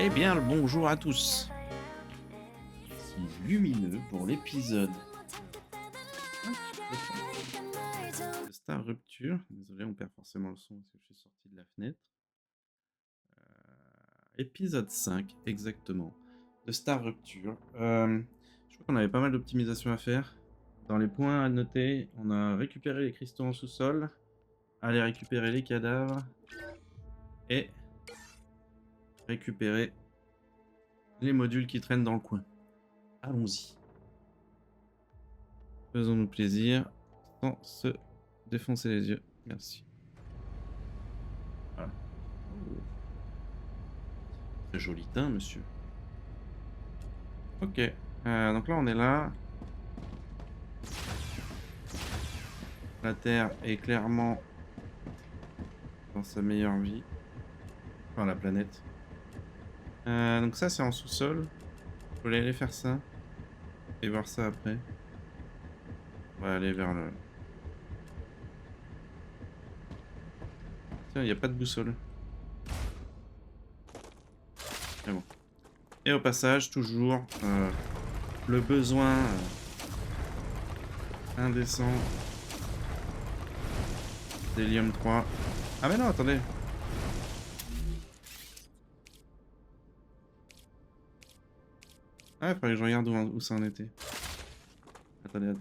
Eh bien, le bonjour à tous. Ici Lumineux pour l'épisode 5, je pense, de Star Rupture. Désolé, on perd forcément le son parce que je suis sorti de la fenêtre. Épisode 5, exactement, de Star Rupture. Je crois qu'on avait pas mal d'optimisation à faire. Dans les points à noter, on a récupéré les cristaux en sous-sol, aller récupérer les cadavres et récupérer les modules qui traînent dans le coin. Allons-y. Faisons-nous plaisir sans se défoncer les yeux. Merci. Voilà. Oh. Très joli teint, monsieur. Ok. Donc là, on est là. La Terre est clairement dans sa meilleure vie. Enfin, la planète. Donc ça, c'est en sous-sol. Je voulais aller faire ça. Et voir ça après. On va aller vers le... Tiens, il n'y a pas de boussole. Mais bon. Et au passage, toujours le besoin indécent d'hélium 3. Ah mais non, attendez. Ah, il faudrait que je regarde où ça en était. Attendez.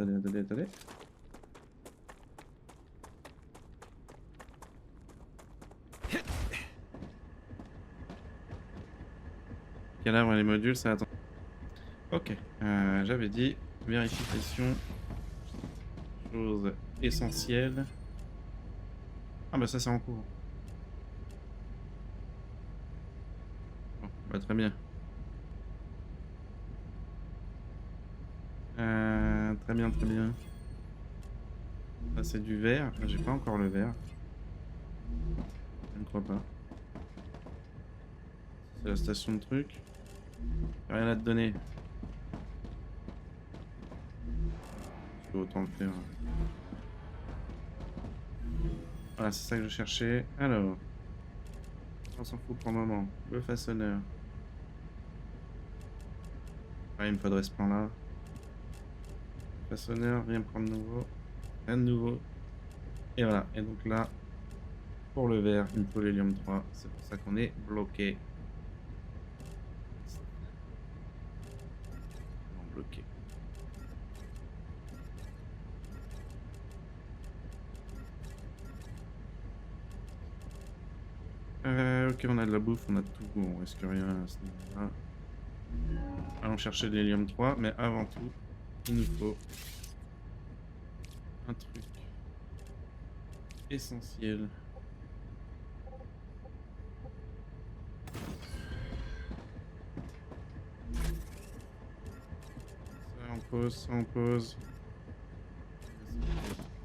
Cadavre et les modules, ça attend. Ok, j'avais dit vérification, chose essentielle. Ah bah ça c'est en cours. Bon, bah très bien. Très bien. Ça c'est du verre, j'ai pas encore le verre. Je ne crois pas. C'est la station de truc. J'ai rien à te donner. Je peux autant le faire. Voilà, c'est ça que je cherchais. Alors, on s'en fout pour le moment. Le façonneur. Ah, il me faudrait ce plan-là. Façonneur, rien prendre de nouveau. Rien de nouveau. Et voilà. Et donc là, pour le verre, il me faut l'hélium 3. C'est pour ça qu'on est bloqué. Non, bloqué. Ok, on a de la bouffe, on a tout. On risque rien à ce niveau-là. Allons chercher de l'hélium 3, mais avant tout, il nous faut un truc essentiel. Ça on pose.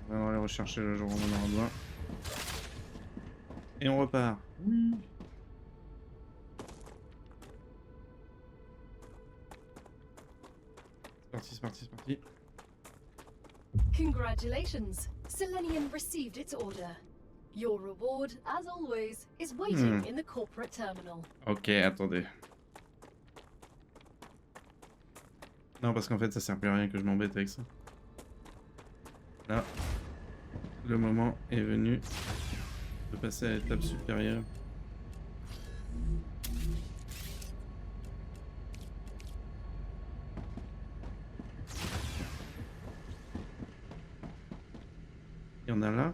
On va aller rechercher le jour où on en aura besoin. Et on repart. Oui. C'est parti. Congratulations! Selenium received its order. Your reward, as always, is waiting in the corporate terminal. Ok, attendez. Non, parce qu'en fait, ça sert plus à rien que je m'embête avec ça. Là, le moment est venu de passer à l'étape supérieure. Il y en a là.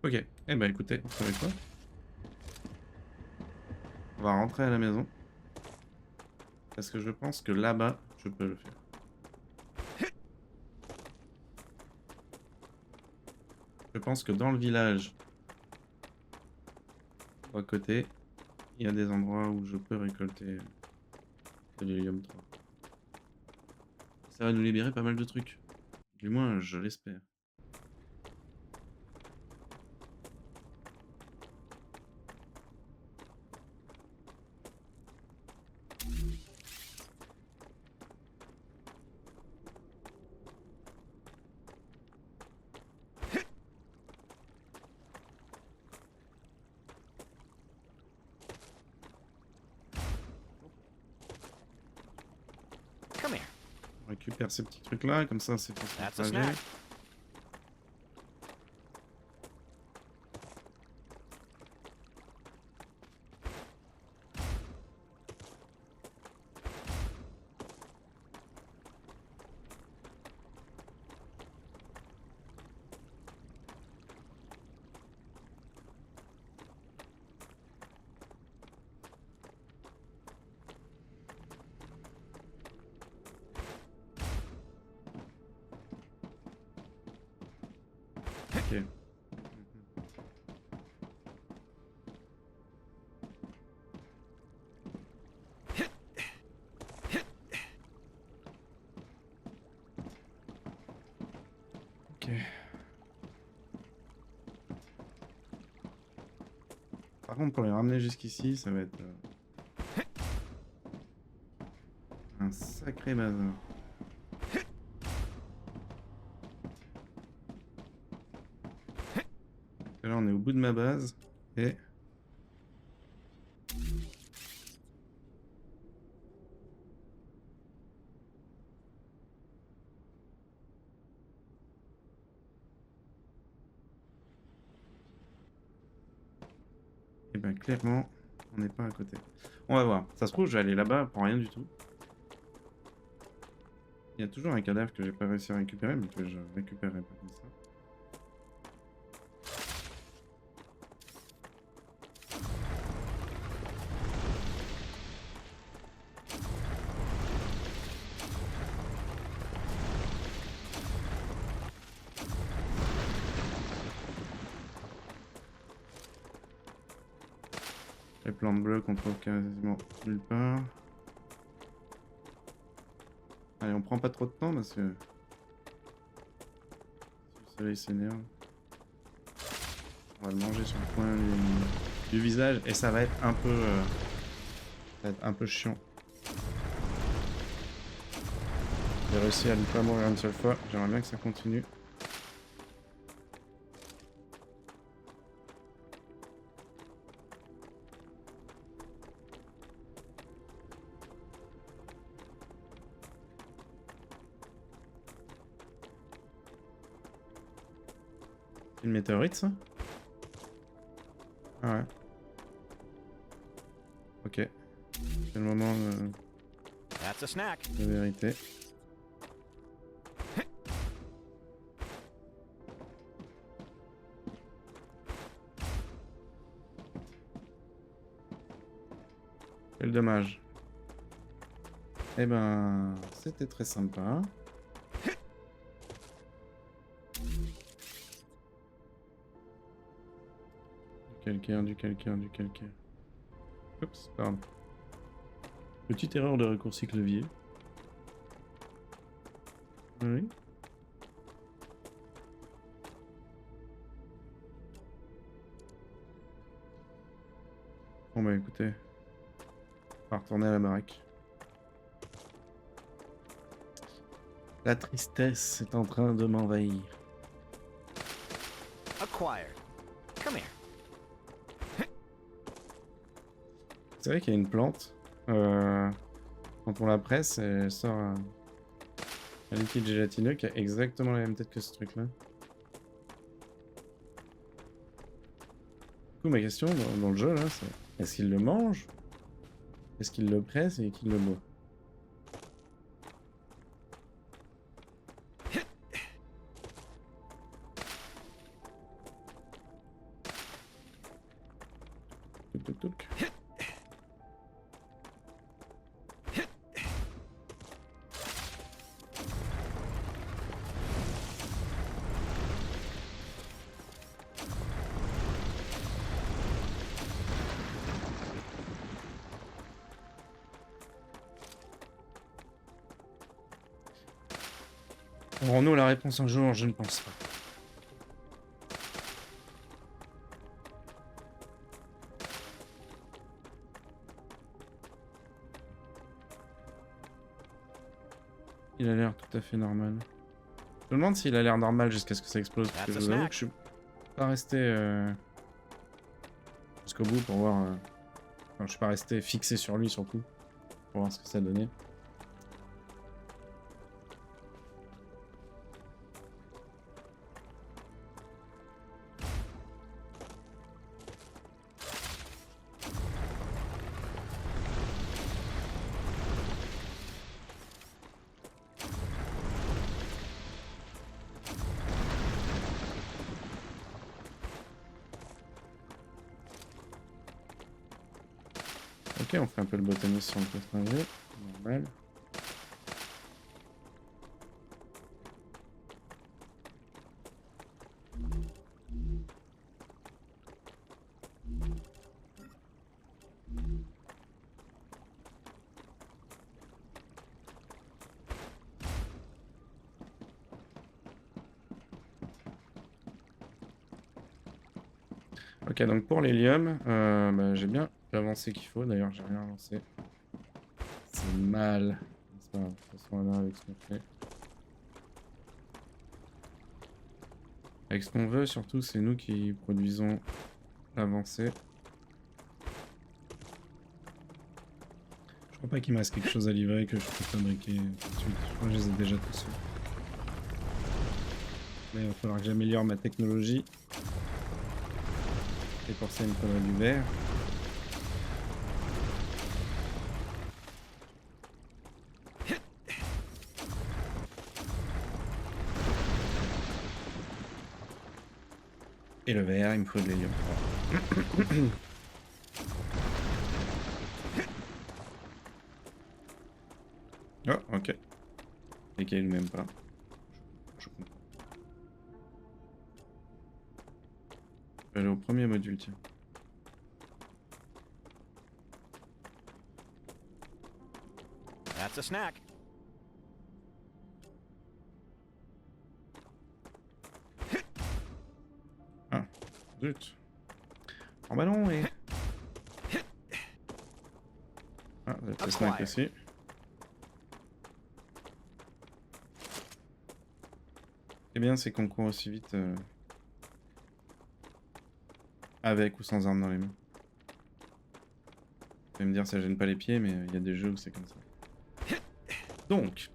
Ok, eh ben écoutez, vous savez quoi? On va rentrer à la maison. Parce que je pense que là-bas, je peux le faire. Je pense que dans le village, à côté, il y a des endroits où je peux récolter de l'hélium 3. Ça va nous libérer pas mal de trucs. Du moins, je l'espère. récupère ces petits trucs là, comme ça c'est pour son That's a trajet. snack. Ok. Mhm. Ok. Par contre, pour les ramener jusqu'ici, ça va être un sacré bazar. Là, on est au bout de ma base et ben clairement, on n'est pas à côté. On va voir. Ça se trouve, je vais aller là-bas pour rien du tout. Il y a toujours un cadavre que j'ai pas réussi à récupérer, mais que je récupérerai pas comme ça. Les plantes bleues qu'on trouve quasiment nulle part. Allez, on prend pas trop de temps parce que si le soleil s'énerve, on va le manger sur le coin du visage et ça va être un peu chiant. J'ai réussi à ne pas mourir une seule fois, j'aimerais bien que ça continue. C'est une météorite ça? Ah ouais. Ok. C'est le moment That's a snack. de vérité. Quel dommage. Eh ben, c'était très sympa. Du calcaire. Oups, pardon. Petite erreur de raccourci clavier. Oui. Bon bah écoutez, on va retourner à la baraque. La tristesse est en train de m'envahir. Acquired. Come here. C'est vrai qu'il y a une plante. Quand on la presse, elle sort un liquide gélatineux qui a exactement la même tête que ce truc-là. Du coup, ma question dans le jeu, là, c'est est-ce qu'il le mange? Est-ce qu'il le presse et qu'il le boit? Touk, touk, touk. Aurons-nous la réponse un jour? Je ne pense pas. Il a l'air tout à fait normal. Je me demande s'il a l'air normal jusqu'à ce que ça explose. Parce que je vous avoue que je suis pas resté jusqu'au bout pour voir... Enfin, je suis pas resté fixé sur lui surtout. Pour voir ce que ça donnait. Ok, on fait un peu le botaniste sur le pétrolier. Normal. Ok, donc pour l'hélium, bah, j'ai bien avancé qu'il faut. D'ailleurs, j'ai rien avancé. C'est mal. C'est pas grave. De toute façon, on va voir avec ce qu'on fait. Avec ce qu'on veut, surtout, c'est nous qui produisons l'avancée. Je crois pas qu'il me reste quelque chose à livrer que je peux fabriquer tout de suite. Je crois que je les ai déjà tous faits. Mais il va falloir que j'améliore ma technologie. Et pour ça, il me faudrait du verre. Et le verre, il me faut de l'hélium 3. Oh, ok. Et qu'il même pas. Je comprends. Je vais aller au premier module, tiens. That's a snack. Ah, zut. En ballon et... Ah, vous avez fait snack aussi. Ce qui est bien, c'est qu'on court aussi vite avec ou sans arme dans les mains. Vous allez me dire, ça gêne pas les pieds, mais il y a des jeux où c'est comme ça. Donc,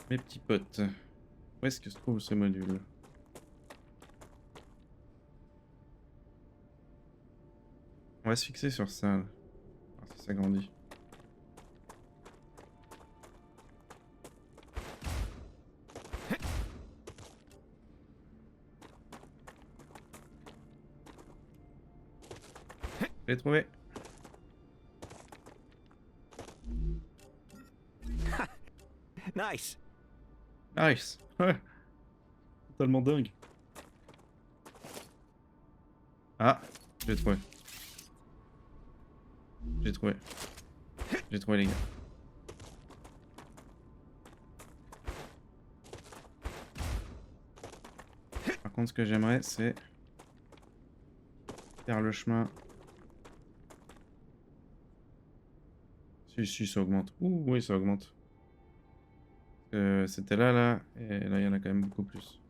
mes petits potes, où est-ce que se trouve ce module? On va se fixer sur ça, là. Alors, si ça grandit. Je l'ai trouvé. Nice. Nice. Ouais. Totalement dingue. Ah, j'ai trouvé. J'ai trouvé. J'ai trouvé les gars. Par contre, ce que j'aimerais, c'est faire le chemin. Si, ça augmente. Ouh, oui, ça augmente. C'était là, et là, il y en a quand même beaucoup plus.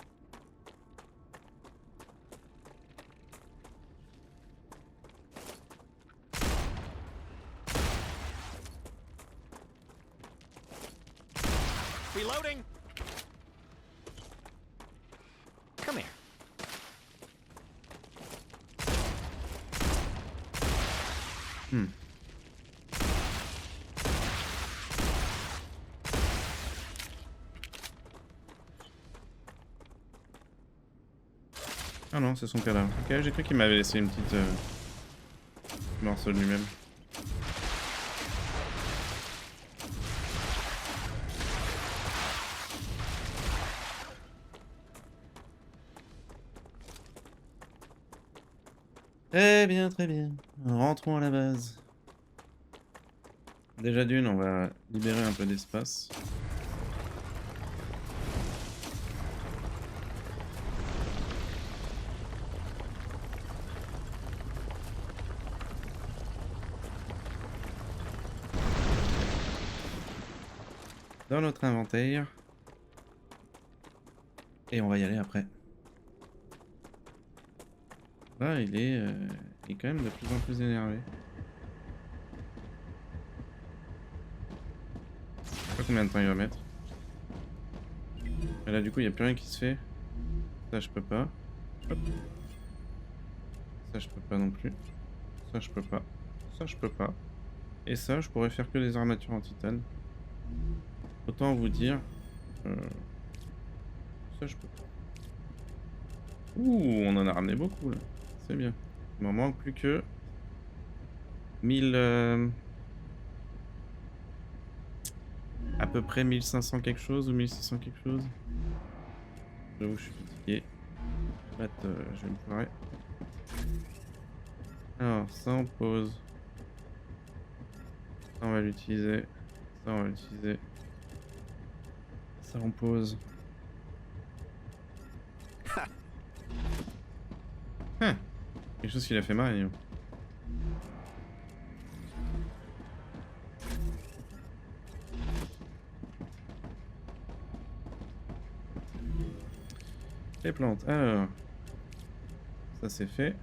Reloading. Come here. Ah non, c'est son cadavre. Ok, j'ai cru qu'il m'avait laissé une petite morceau de lui-même. Très bien, très bien. Rentrons à la base. Déjà d'une, on va libérer un peu d'espace. Dans notre inventaire. Et on va y aller après. Là, il est quand même de plus en plus énervé. Je sais pas combien de temps il va mettre. Mais là, du coup, il n'y a plus rien qui se fait. Ça, je peux pas. Hop. Ça, je peux pas non plus. Ça, je peux pas. Ça, je peux pas. Et ça, je pourrais faire que des armatures en titane. Autant vous dire... ça, je peux pas. Ouh, on en a ramené beaucoup, là. C'est bien. Il m'en manque plus que... 1000... à peu près 1500 quelque chose ou 1600 quelque chose. J'avoue, je suis fatigué. Je vais me foirer. Alors, ça on pose. Ça on va l'utiliser. Ça on va l'utiliser. Ça on pose. Hein, quelque chose qui l'a fait marrer. Les plantes. Alors, ça c'est fait.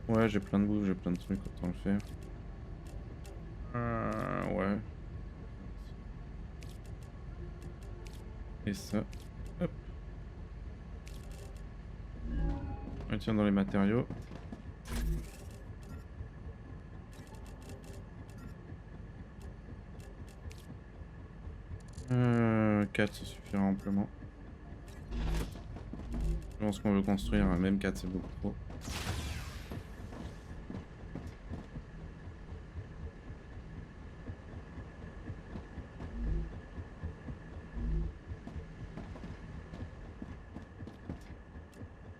Ouais, j'ai plein de bouffe, j'ai plein de trucs, autant le faire. Ouais. Et ça. Hop. On tient dans les matériaux. Euh, 4 ça suffira amplement. Je pense qu'on veut construire, hein, même 4 c'est beaucoup trop.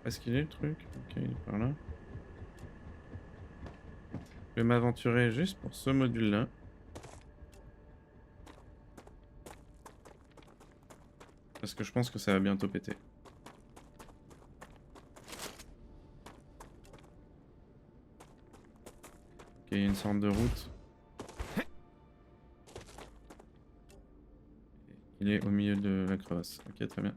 Est-ce qu'il est le truc? Ok, il est par là. Je vais m'aventurer juste pour ce module-là. Parce que je pense que ça va bientôt péter. Ok, il y a une sorte de route. Il est au milieu de la crevasse. Ok, très bien.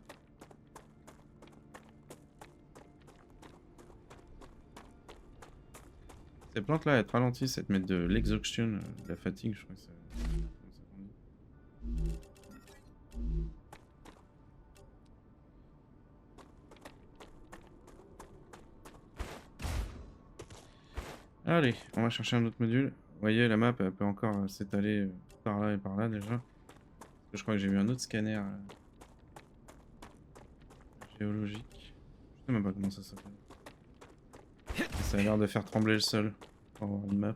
Ces plantes-là, elles te ralentissent, elles te mettent de l'exhaustion, de la fatigue, je crois que c'est... comment ça qu'on dit. Allez, on va chercher un autre module. Vous voyez, la map, elle peut encore s'étaler par là et par là déjà. Je crois que j'ai vu un autre scanner géologique. Je sais même pas comment ça s'appelle. Et ça a l'air de faire trembler le sol pour avoir une map.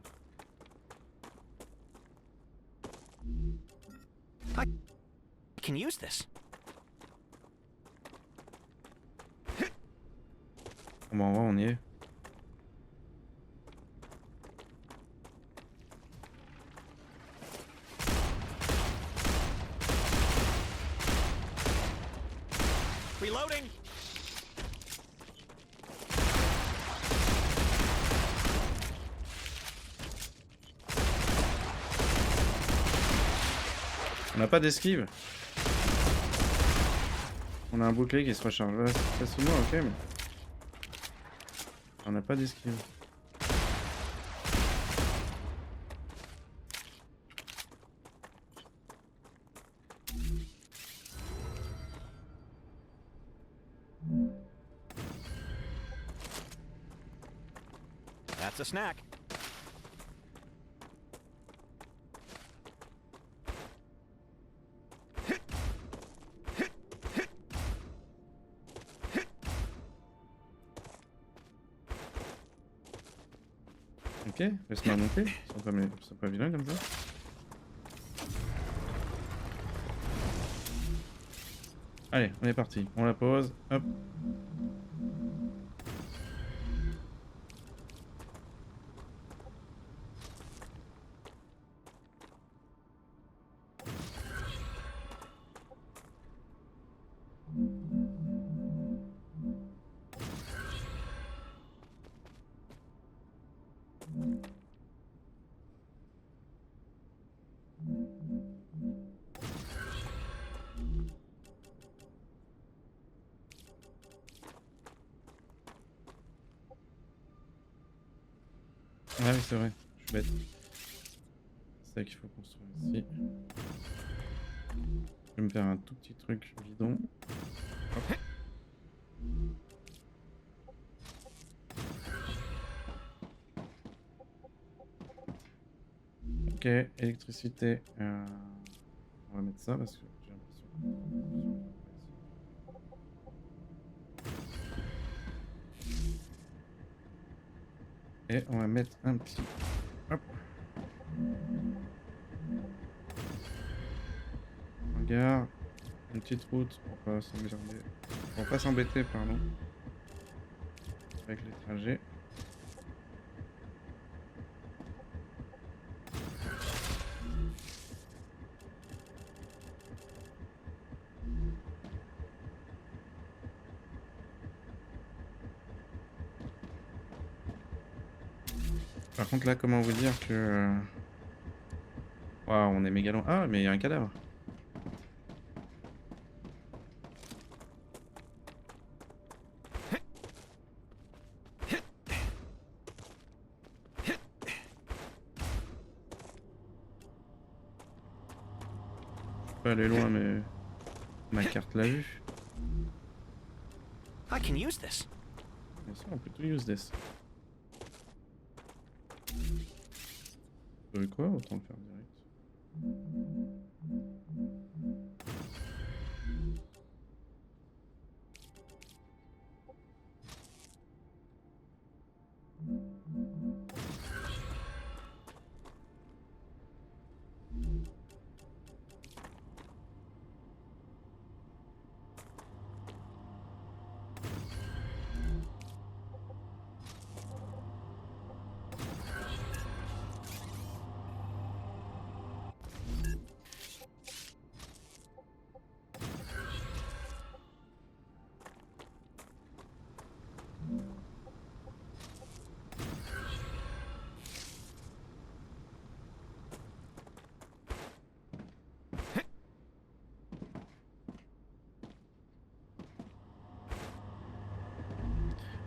I can use this. Bon, bah, on y est. Reloading. On n'a pas d'esquive. On a un bouclier qui se recharge facilement, ok, mais... on n'a pas d'esquive. That's a snack. Ok, laisse-moi monter. C'est pas vilain comme ça. Allez, on est parti. On la pose. Hop. Ah oui, c'est vrai. Je suis bête. C'est ça qu'il faut construire ici. Je vais me faire un tout petit truc bidon. Hop. Ok, électricité. On va mettre ça parce que j'ai l'impression. Et on va mettre un petit... Hop. Un gare. Une petite route pour pas s'emmerder. Pour pas s'embêter, pardon. Avec les trajets. Par contre là, comment vous dire que... Waouh, on est méga loin. Ah, mais il y a un cadavre. Je peux aller loin, mais... Ma carte l'a vu. I can use this. Bien sûr, on peut tout use this. Quoi? Autant le faire direct.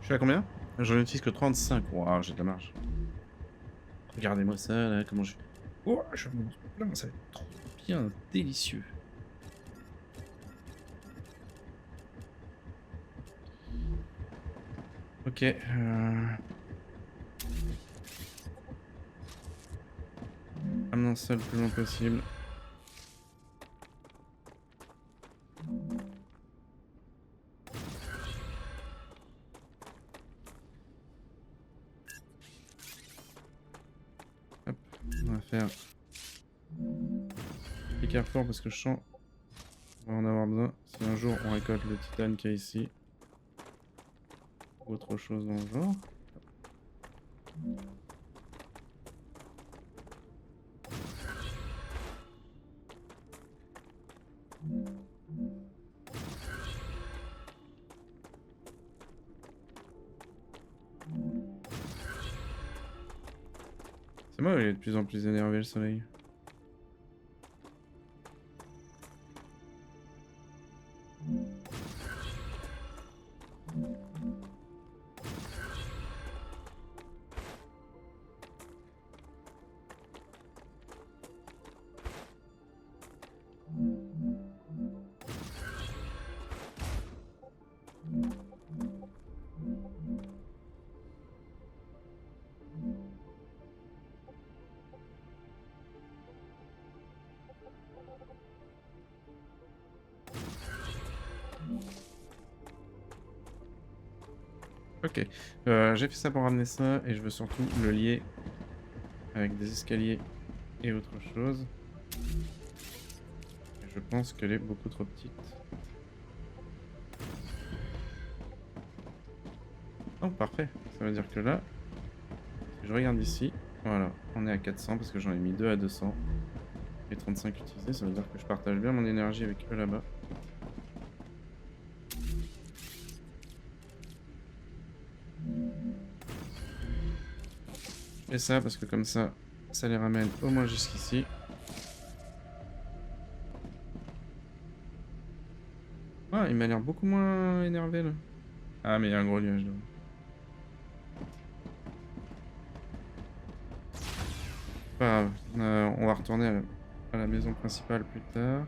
Je suis à combien? J'en utilise que 35. Waouh, j'ai de la marge. Regardez-moi ça, là, comment je... Oh, je me plein, ça va être trop bien délicieux. Ok. Amenons ça le plus loin possible. Hop, on va faire les carrefours parce que je sens qu'on va en avoir besoin. Si un jour on récolte le titane qu'il y a ici. Ou autre chose dans le genre. C'est moi, il est de plus en plus énervé le soleil. Ok, j'ai fait ça pour ramener ça et je veux surtout le lier avec des escaliers et autre chose. Et je pense qu'elle est beaucoup trop petite. Oh, parfait. Ça veut dire que là, si je regarde ici, voilà, on est à 400 parce que j'en ai mis 2 à 200 et 35 utilisés. Ça veut dire que je partage bien mon énergie avec eux là-bas. Et ça parce que comme ça, ça les ramène au moins jusqu'ici. Ah, il m'a l'air beaucoup moins énervé là. Ah, mais il y a un gros nuage là. Pas grave, on va retourner à la maison principale plus tard.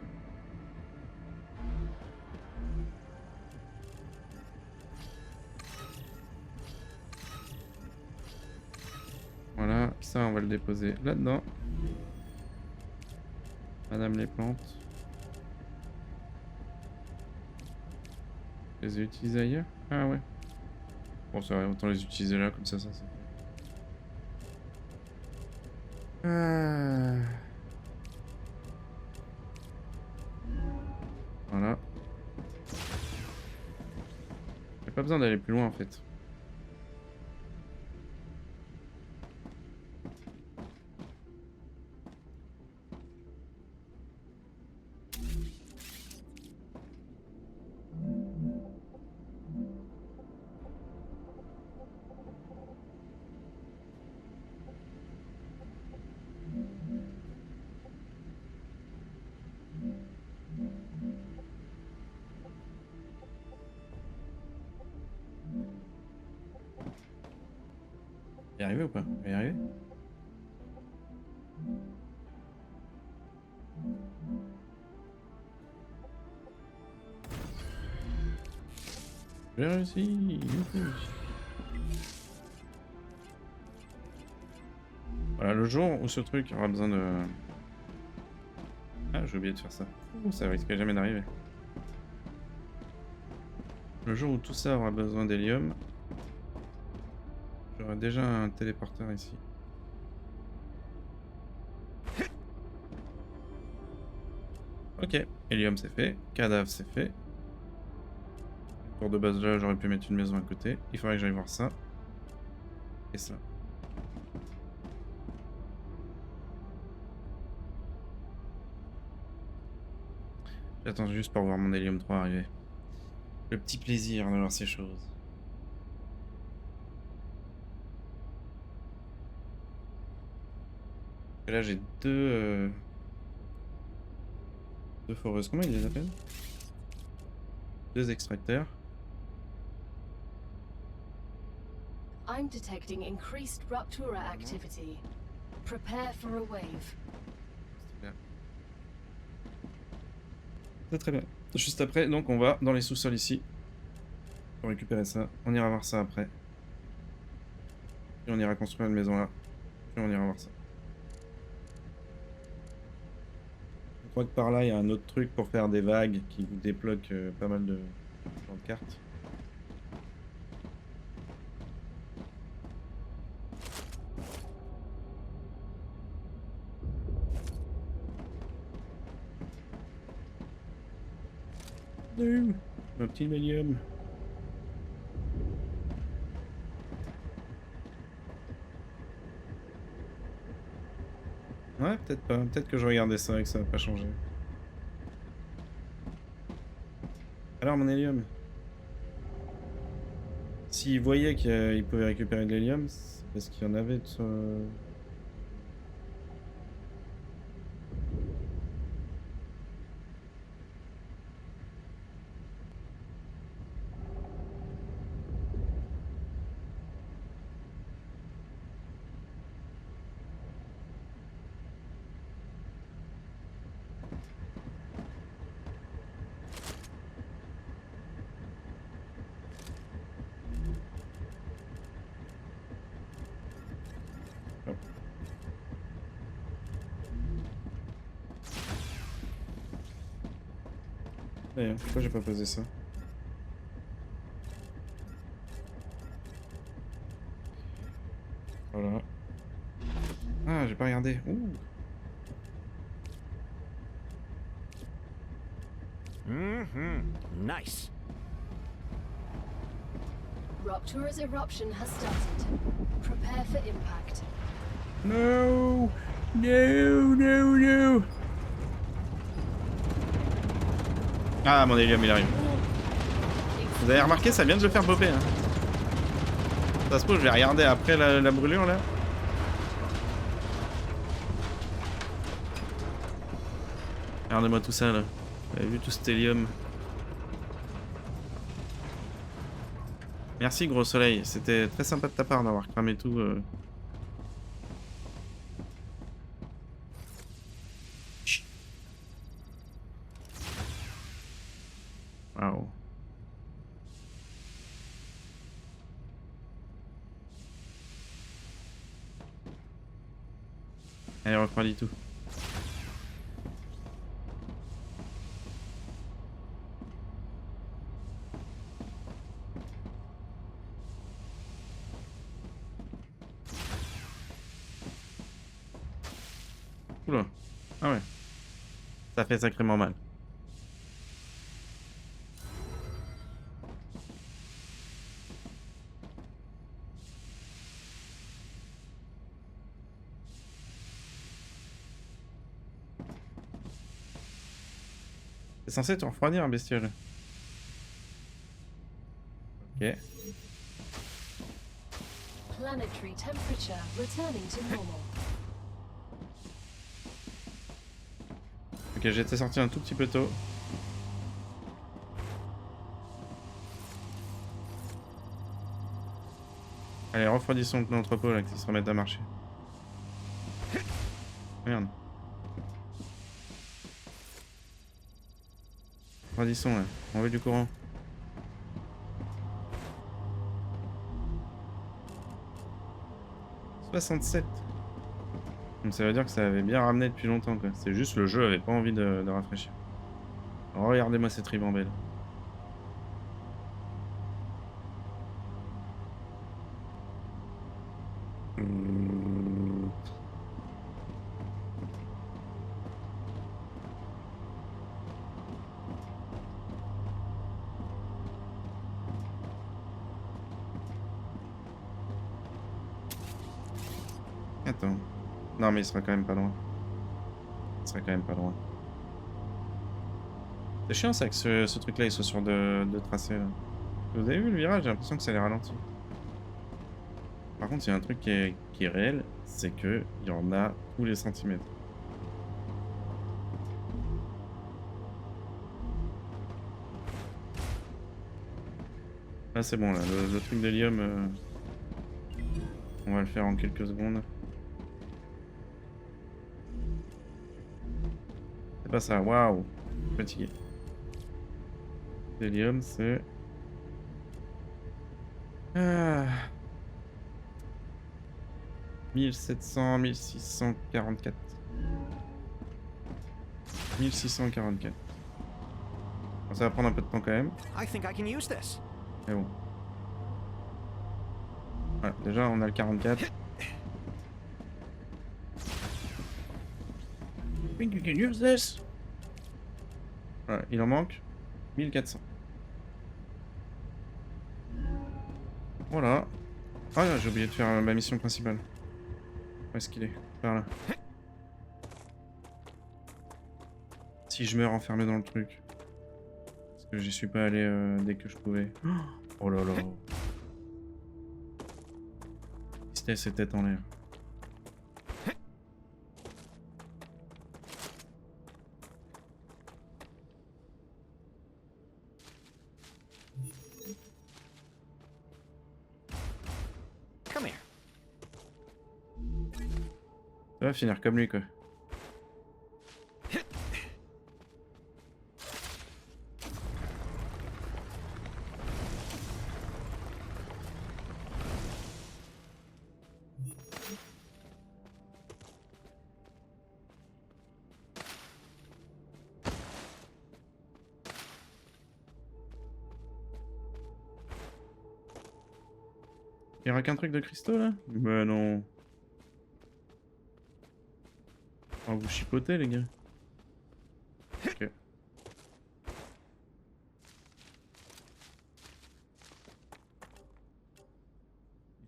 Voilà, ça on va le déposer là-dedans. Madame les plantes. Je les ai utilisées ailleurs? Ah ouais. Bon, ça va, autant les utiliser là, comme ça c'est... Ah. Voilà. Y a pas besoin d'aller plus loin en fait. Y arriver ou pas? On va y arriver? J'ai réussi! Youhou. Voilà, le jour où ce truc aura besoin de... Ah, j'ai oublié de faire ça. Ouh, ça risque jamais d'arriver. Le jour où tout ça aura besoin d'hélium, j'aurai déjà un téléporteur ici. Ok, hélium c'est fait, cadavre c'est fait. Tour de base là, j'aurais pu mettre une maison à côté. Il faudrait que j'aille voir ça. Et ça. J'attends juste pour voir mon hélium 3 arriver. Le petit plaisir de voir ces choses. Et là j'ai deux foreuses. Comment ils les appellent? Deux extracteurs. I'm detecting increased Ruptura activity. Prepare for a wave. C'est très bien. Juste après, donc on va dans les sous-sols ici. Pour récupérer ça. On ira voir ça après. Et on ira construire une maison là. Puis on ira voir ça. Je crois que par là il y a un autre truc pour faire des vagues qui vous débloquent pas mal de cartes. Un petit médium. Ouais, peut-être pas. Peut-être que je regardais ça et que ça n'a pas changé. Alors, mon hélium. S'il voyait qu'il pouvait récupérer de l'hélium, c'est parce qu'il y en avait de ce... Hop. D'ailleurs, pourquoi j'ai pas posé ça? Voilà. Ah, j'ai pas regardé. Ouh. Nice. Ruptura's eruption has started. Prepare for impact. No! No, no, no! Ah, mon hélium, il arrive. Vous avez remarqué, ça vient de le faire popper. Hein. Ça se trouve, je vais regarder après la brûlure, là. Regardez-moi tout ça, là. Vous avez vu tout cet hélium? Merci, gros soleil. C'était très sympa de ta part d'avoir cramé tout. Waouh. Allez, refroidis tout. Oula. Ah ouais. Ça fait sacrément mal. C'est censé te refroidir, un bestiole. Ok. Planetary temperature returning to normal. Ok, j'étais sorti un tout petit peu tôt. Allez, refroidissons l'entrepôt là, qu'ils se remettent à marcher. Merde. Refroidissons là, on veut du courant. « 67. Donc ça veut dire que ça avait bien ramené depuis longtemps quoi. C'est juste le jeu avait pas envie de rafraîchir. Regardez-moi cette ribambelle. Attends. Non mais il sera quand même pas loin. Il sera quand même pas loin. C'est chiant ça que ce truc là il soit sur deux tracés là. Vous avez vu le virage? J'ai l'impression que ça les ralentit. Par contre il y a un truc qui est réel, c'est que il y en a tous les centimètres. Là c'est bon là, le truc d'hélium, on va le faire en quelques secondes. C'est pas ça, waouh, fatigué. L'hélium c'est... Ah. 1700, 1644. 1644. Bon, ça va prendre un peu de temps quand même. I think I can use this. Mais bon. Voilà, déjà on a le 44. Think you can use this? Voilà, il en manque 1400. Voilà. Ah, j'ai oublié de faire ma mission principale. Où est-ce qu'il est? Par là. Si je meurs enfermé dans le truc. Parce que j'y suis pas allé dès que je pouvais. Oh là là. C'était ses têtes en l'air. Come here. Ça va finir comme lui quoi. Il y aura qu'un truc de cristaux là? Bah non. Oh, vous chipotez les gars. Ok. Il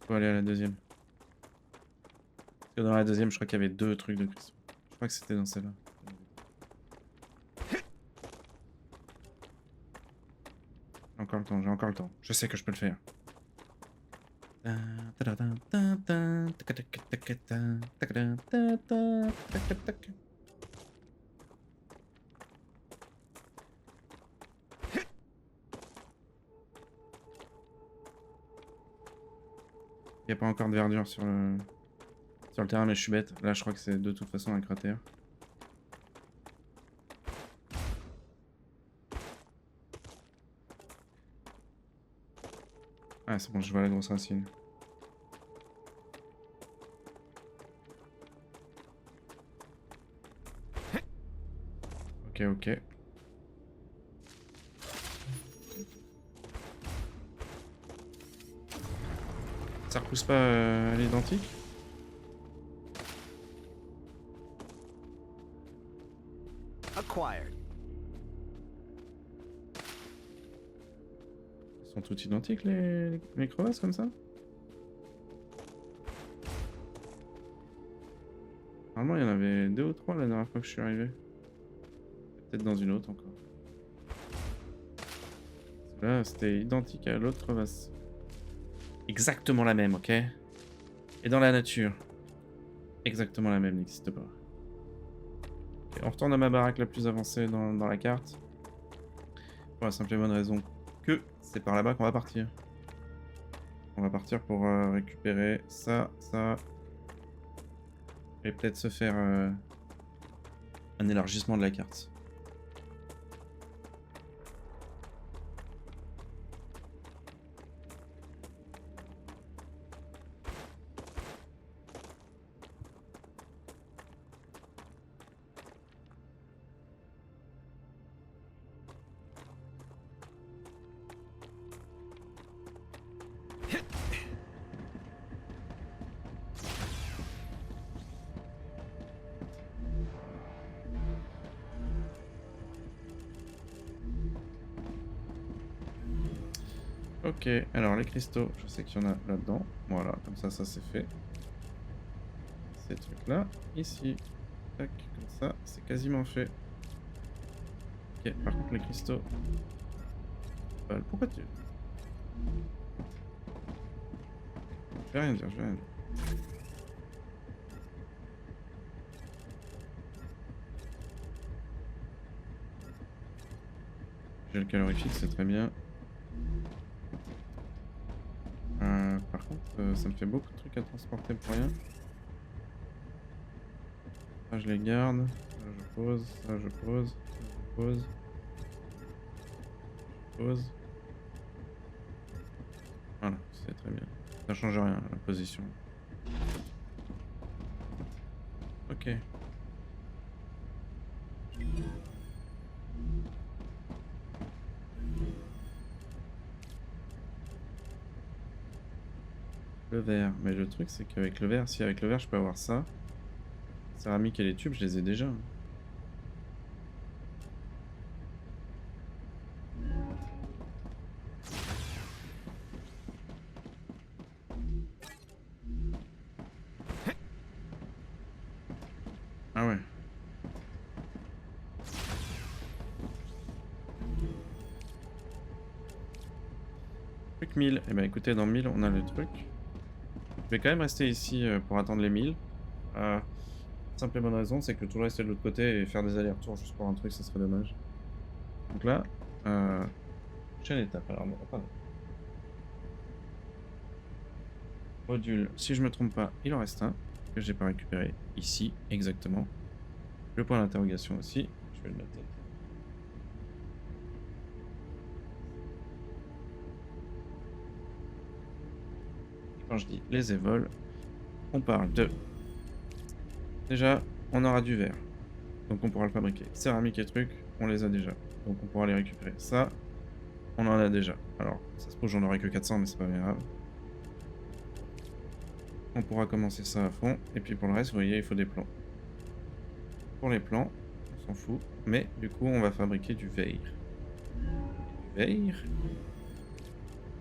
faut aller à la deuxième. Parce que dans la deuxième, je crois qu'il y avait 2 trucs de cristaux. Je crois que c'était dans celle-là. J'ai encore le temps, j'ai encore le temps. Je sais que je peux le faire. Il n'y a pas encore de verdure sur le terrain, mais je suis bête. Là, je crois que c'est de toute façon un cratère. Ah, c'est bon, je vois la grosse racine. Ok, ok. Ça repousse pas à l'identique? Acquired. Ils sont tous identiques les crevasses comme ça? Normalement il y en avait 2 ou 3 la dernière fois que je suis arrivé. Peut-être dans une autre encore. Là c'était identique à l'autre crevasse. Exactement la même, ok? Et dans la nature. Exactement la même, n'existe pas. Okay, on retourne à ma baraque la plus avancée dans la carte. Pour la simple et bonne raison que c'est par là-bas qu'on va partir. On va partir pour récupérer ça. Et peut-être se faire un élargissement de la carte. Ok, alors les cristaux, je sais qu'il y en a là-dedans. Voilà, comme ça c'est fait. Ces trucs-là, ici. Tac, comme ça, c'est quasiment fait. Ok, par contre les cristaux... pourquoi tu... Je vais rien dire, je vais rien dire. J'ai le calorifique, c'est très bien. Par contre, ça me fait beaucoup de trucs à transporter pour rien. Ça, je les garde. Ça, je pose. Ça, je pose. Ça, je pose. Je pose. Voilà, c'est très bien. Ça change rien, la position. Ok. Le verre. Mais le truc, c'est qu'avec le verre, si avec le verre, je peux avoir ça. Céramique et les tubes, je les ai déjà. Ah ouais. Truc 1000. Eh ben écoutez, dans 1000, on a le truc. Je vais quand même rester ici pour attendre les 1000. Simple et bonne raison, c'est que tout le reste est de l'autre côté et faire des allers-retours juste pour un truc, ça serait dommage. Donc là, prochaine étape. Alors, attendez. Module, si je me trompe pas, il en reste un que j'ai pas récupéré ici, exactement. Le point d'interrogation aussi, je vais le noter. Quand je dis les évols, on parle de... Déjà, on aura du verre, donc on pourra le fabriquer. Céramique et trucs, on les a déjà, donc on pourra les récupérer. Ça, on en a déjà. Alors, ça se trouve, j'en aurai que 400, mais c'est pas bien grave. On pourra commencer ça à fond, et puis pour le reste, vous voyez, il faut des plans. Pour les plans, on s'en fout, mais du coup, on va fabriquer du verre. Du verre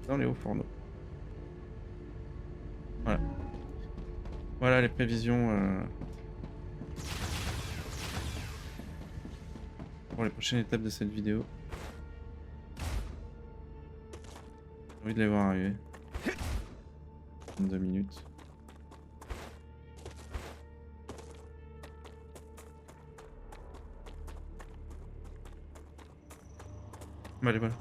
dans les hauts fourneaux. Voilà. Voilà les prévisions pour les prochaines étapes de cette vidéo. J'ai envie de les voir arriver. 22 minutes. Bah allez, voilà.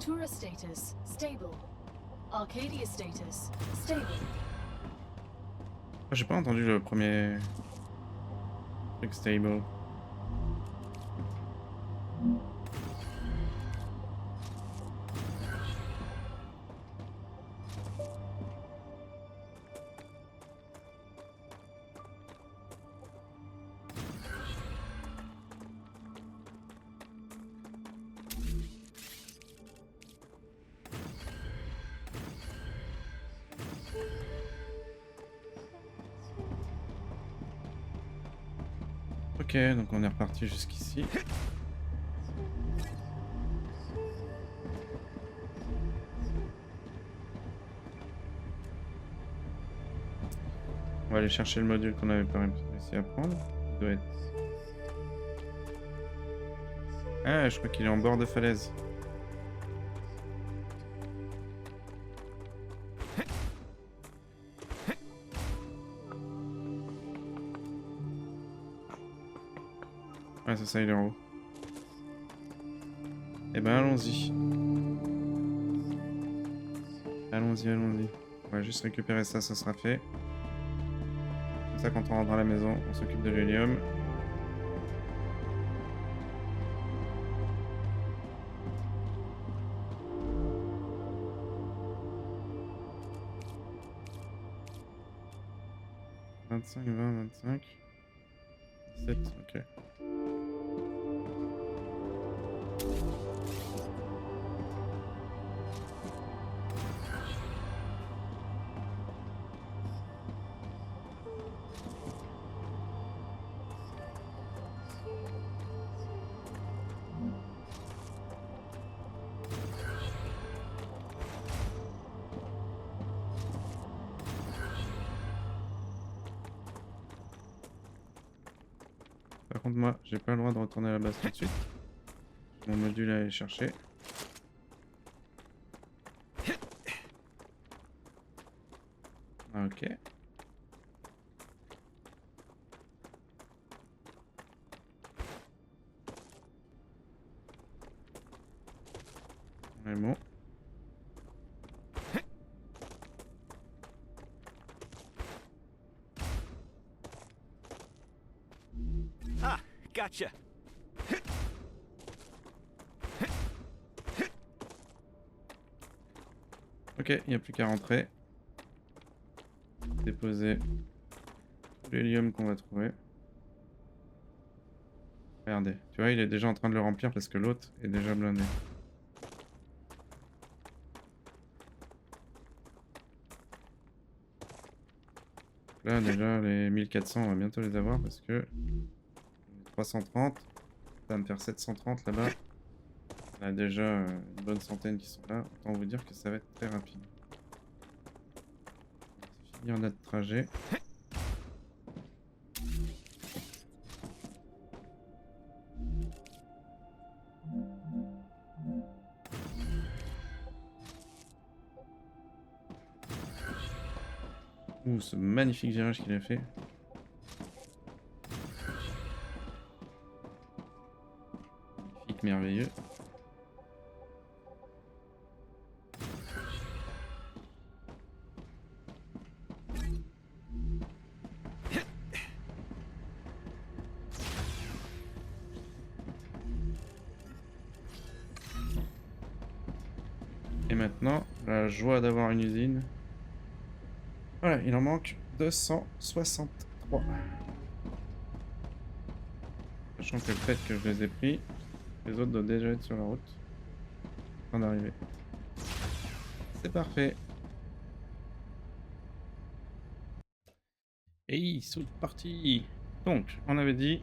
Tura status, stable. Arcadia status, stable. Ah, j'ai pas entendu le premier truc stable. Ok, donc on est reparti jusqu'ici. On va aller chercher le module qu'on avait pas réussi à prendre. Il doit être... Ah, je crois qu'il est en bord de falaise. Ouais, c'est ça, il est en haut. Eh ben, allons-y. Allons-y, allons-y. On va juste récupérer ça, ça sera fait. Comme ça, quand on rentre à la maison, on s'occupe de l'hélium. « 25, 20, 25... 17, ok. Par contre, moi, j'ai pas le droit de retourner à la base tout de suite. Mon module à aller chercher. Ah, ok. Ouais, bon. Ah, gotcha. Ok, il n'y a plus qu'à rentrer. Déposer l'hélium qu'on va trouver. Regardez, tu vois, il est déjà en train de le remplir parce que l'autre est déjà blindé. Là, déjà, les 1400, on va bientôt les avoir parce que 330, ça va me faire 730 là-bas. On a déjà une bonne centaine qui sont là. Autant vous dire que ça va être très rapide. C'est fini notre trajet. Ouh, ce magnifique virage qu'il a fait. Magnifique, merveilleux. Et maintenant, la joie d'avoir une usine. Voilà, il en manque 263. Sachant que le fait que je les ai pris, les autres doivent déjà être sur la route. En train d'arriver. C'est parfait. Et ils sont partis. Donc, on avait dit...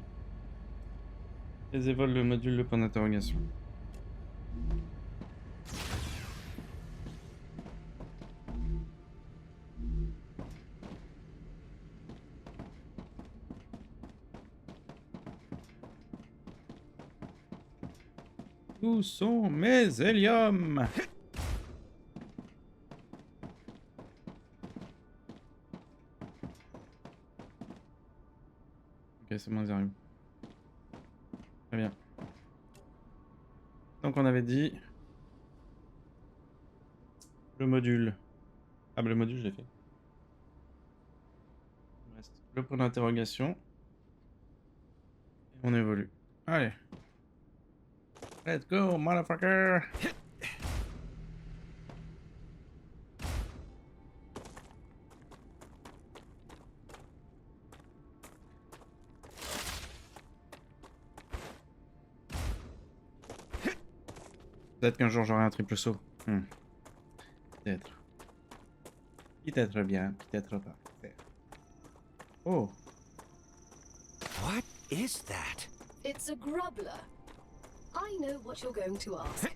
Les évols le module, le point d'interrogation. Où sont mes héliums? Ok, c'est bon, ils arrivent. Très bien. Donc on avait dit Le module. Ah bah le module, je l'ai fait. Il me reste le point d'interrogation. Et on évolue. Allez. Let's go, motherfucker! Peut-être qu'un jour j'aurai un triple saut. Peut-être. Peut-être bien, peut-être pas. Oh! What is that? It's a grubbler. I know what you're going to ask.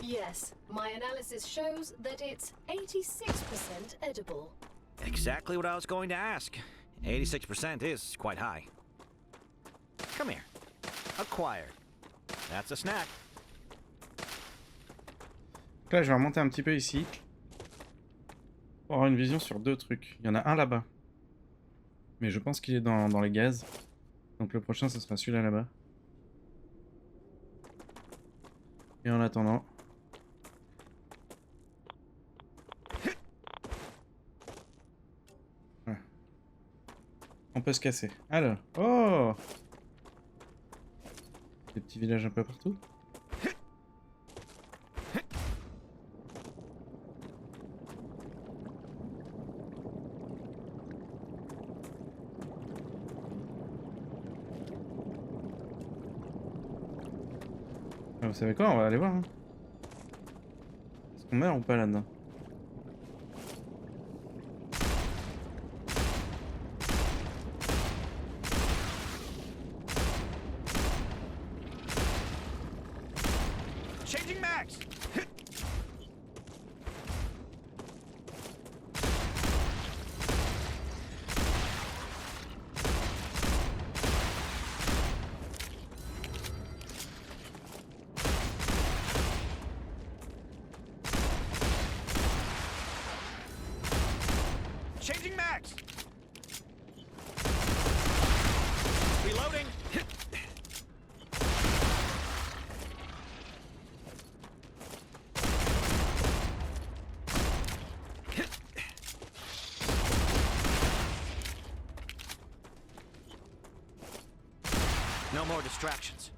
Yes, my analysis shows that it's 86% edible. Exactly what I was going to ask. 86% is quite high. Come here. Acquired. That's a snack. Donc là, je vais remonter un petit peu ici. Pour avoir une vision sur deux trucs. Il y en a un là-bas. Mais je pense qu'il est dans les gaz. Donc le prochain, ce sera celui-là là-bas. Et en attendant... Voilà. On peut se casser. Alors... Oh! Des petits villages un peu partout. Ah, vous savez quoi? On va aller voir. Hein. Est-ce qu'on meurt ou pas là-dedans? Changing mags! Changing mags! Reloading! No more distractions.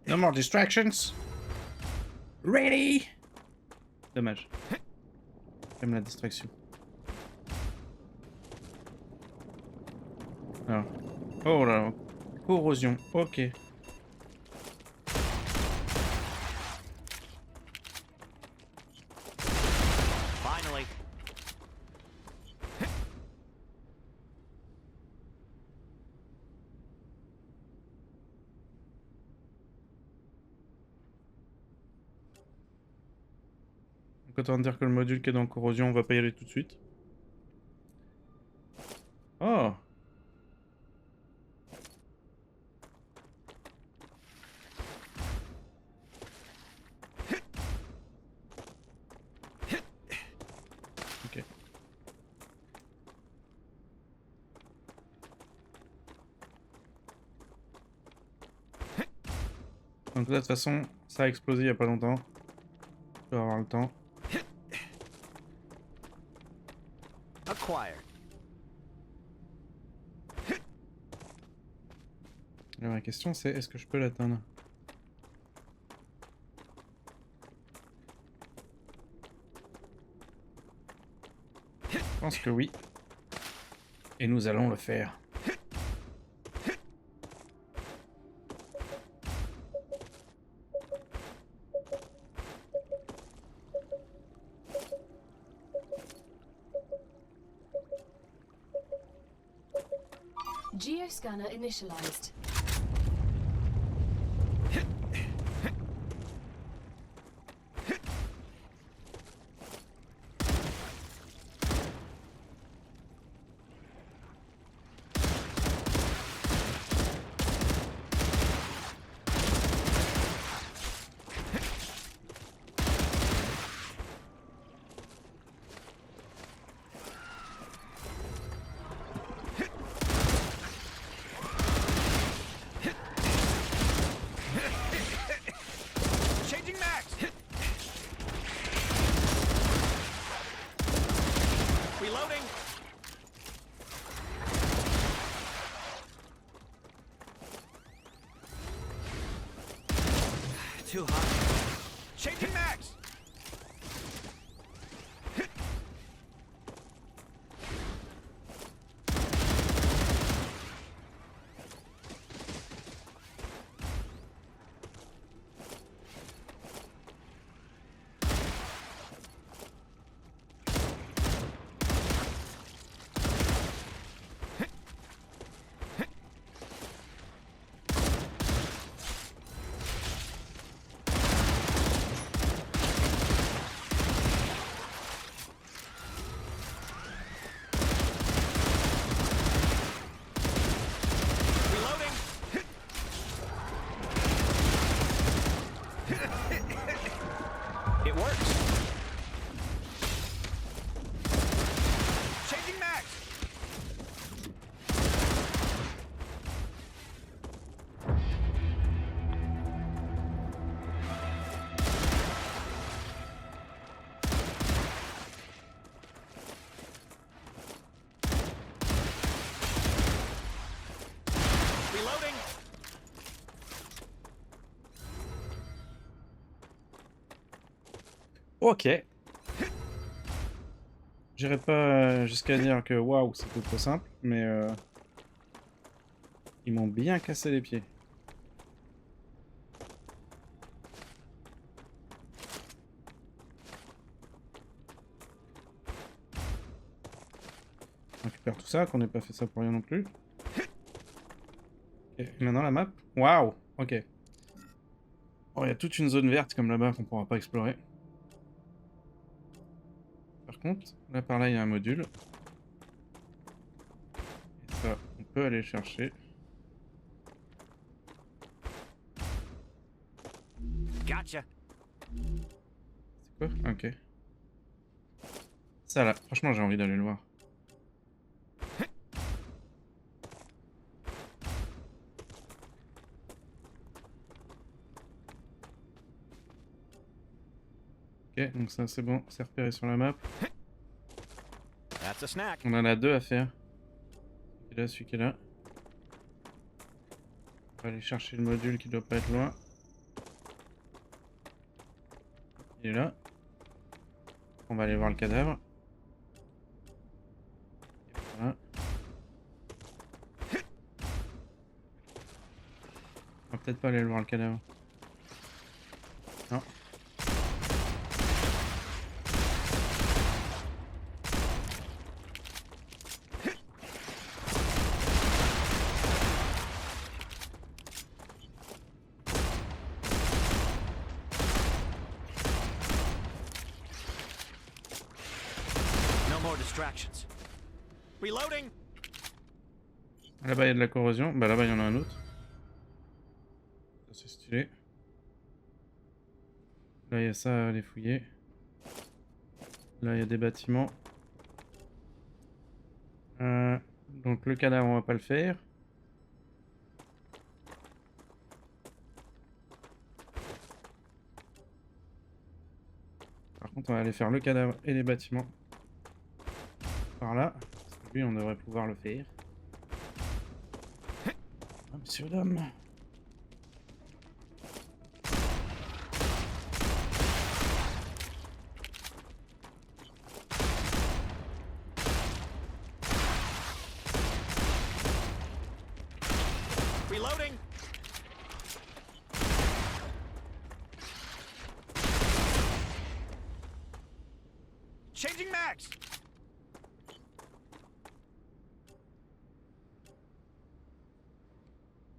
No more distractions. Ready. Dommage. J'aime la distraction. Alors. Oh là là. Corrosion. Ok. Finally. Donc autant dire que le module qui est dans corrosion, on va pas y aller tout de suite. Oh! Ok. Donc là, de toute façon, ça a explosé il y a pas longtemps. Je vais avoir le temps. Acquired. Alors la question c'est, est-ce que je peux l'atteindre? Je pense que oui. Et nous allons le faire. Geoscanner initialized. too hot. Changing mags. It works. Changing mags. Reloading. Ok. J'irai pas jusqu'à dire que waouh, c'était trop simple, mais ils m'ont bien cassé les pieds. On récupère tout ça, qu'on n'ait pas fait ça pour rien non plus. Ok, et maintenant la map. Waouh, ok. Oh, il y a toute une zone verte comme là-bas qu'on pourra pas explorer. Par contre, là par là il y a un module. Et ça, on peut aller le chercher. Gotcha. C'est quoi? Ok. Ça là, franchement j'ai envie d'aller le voir. Ok, donc ça c'est bon, c'est repéré sur la map. That's a snack. On en a deux à faire. Celui qui est là, celui qui est là. On va aller chercher le module qui doit pas être loin. Il est là. On va aller voir le cadavre. Et voilà. On va peut-être pas aller voir le cadavre. Non. No more distractions. Reloading. Là-bas il y a de la corrosion. Bah là-bas il y en a un autre. Ça c'est stylé. Là il y a ça à aller fouiller. Là il y a des bâtiments. Donc le cadavre on va pas le faire. Par contre on va aller faire le cadavre et les bâtiments. Par là. Parce que lui on devrait pouvoir le faire. Ah, monsieur l'homme. Reloading. Changing mags.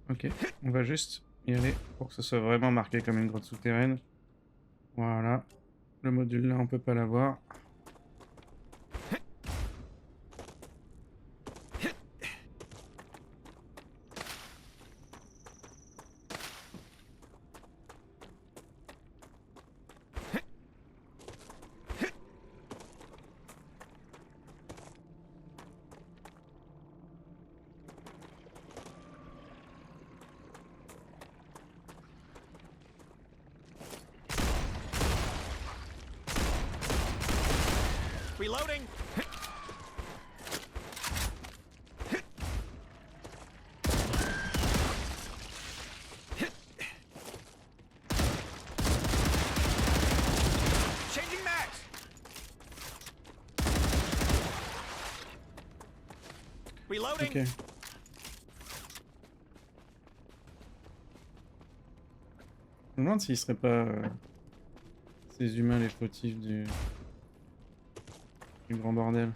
Ok, on va juste y aller pour que ce soit vraiment marqué comme une grotte souterraine. Voilà. Le module là on peut pas l'avoir. Reloading. Reloading. Ok. Je me demande s'ils seraient pas ces humains les fautifs du grand bordel.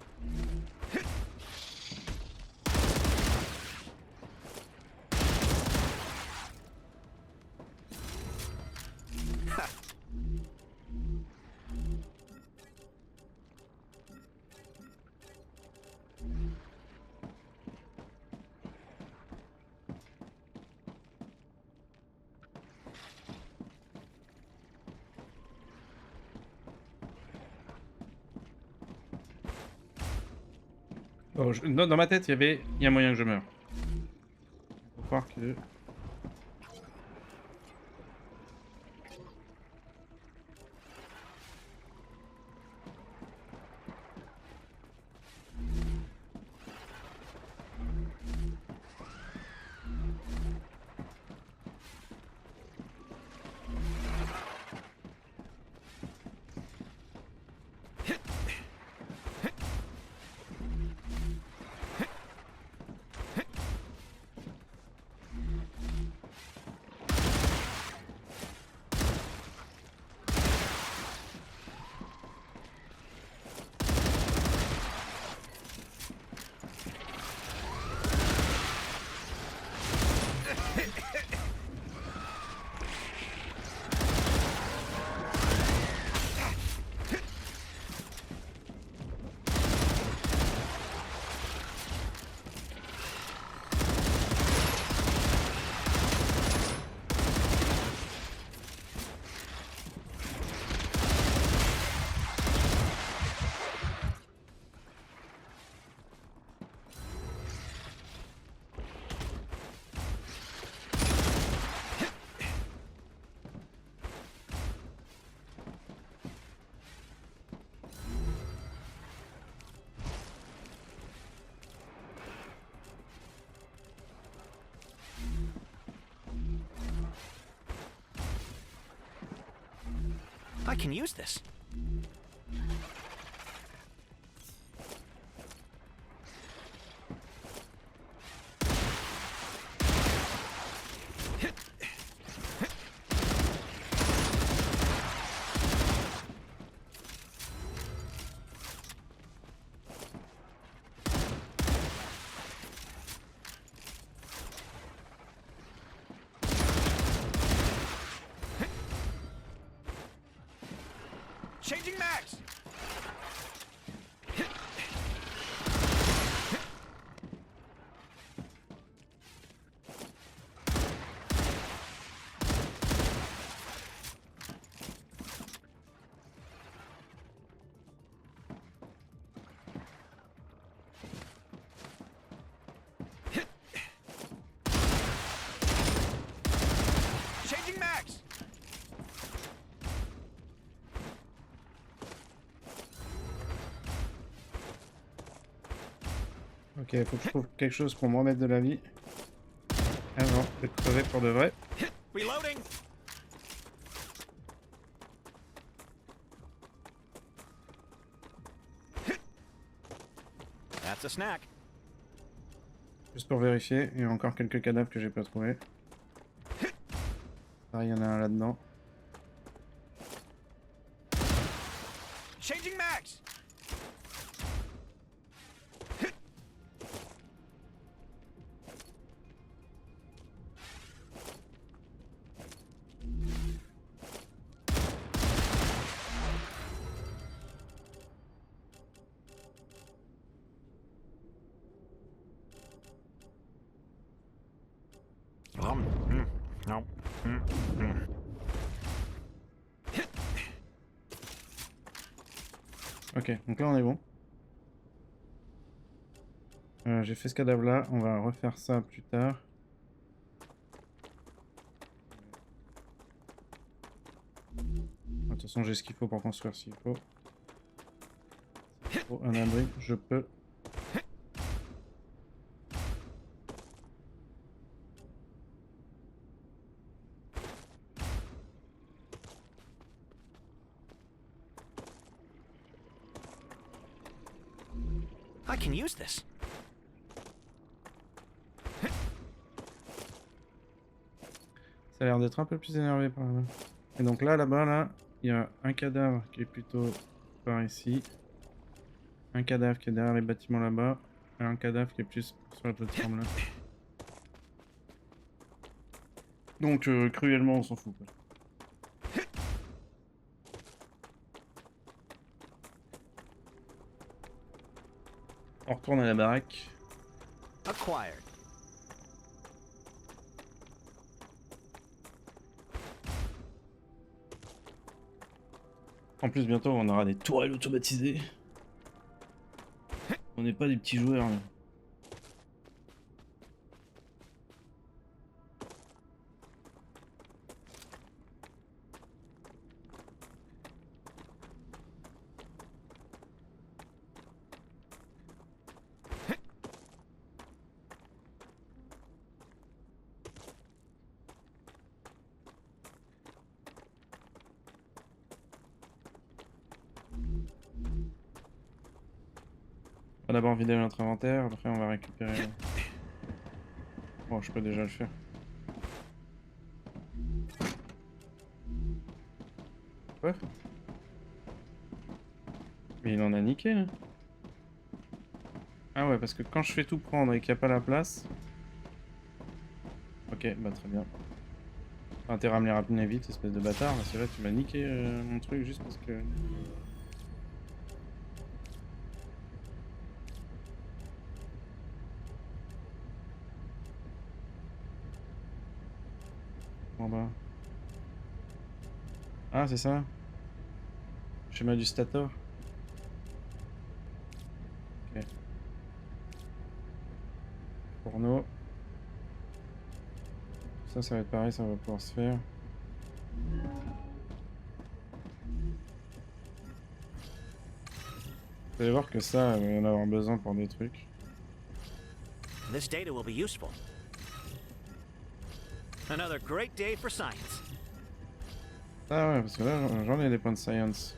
Oh, dans ma tête, il y a moyen que je meure. Faut croire que... I can use this. Changing mags! Changing mags! Ok, faut que je trouve quelque chose pour me remettre de la vie. Avant d'être crevé pour de vrai. Reloading! That's a snack. Juste pour vérifier, il y a encore quelques cadavres que j'ai pas trouvés. Ah, il y en a un là-dedans. Changing mags! No. Ok, donc là on est bon. J'ai fait ce cadavre là, on va refaire ça plus tard. De toute façon j'ai ce qu'il faut pour construire s'il faut. S'il faut un abri, je peux. I can use this. T'as l'air d'être un peu plus énervé par là. Et donc là-bas, là, il y a un cadavre qui est plutôt par ici. Un cadavre qui est derrière les bâtiments là-bas. Et un cadavre qui est plus sur la plateforme là. Donc cruellement, on s'en fout quoi. On retourne à la baraque. Acquired. En plus, bientôt, on aura des tourelles automatisées. On n'est pas des petits joueurs. Là. On va d'abord vider notre inventaire, après on va récupérer... Bon, je peux déjà le faire. Quoi? Mais il en a niqué là. Ah ouais, parce que quand je fais tout prendre et qu'il n'y a pas la place... Ok, bah très bien. T'as intérêt à me les ramener vite, espèce de bâtard, parce que là tu m'as niqué mon truc juste parce que... Bon bah... Ah c'est ça? Schéma du stator. Ok. Porno. Ça va être pareil, ça va pouvoir se faire. Vous allez voir que ça, il va y en avoir besoin pour des trucs. This data will be useful. Another great day for science. Ah ouais, parce que là, j'en ai des points de science.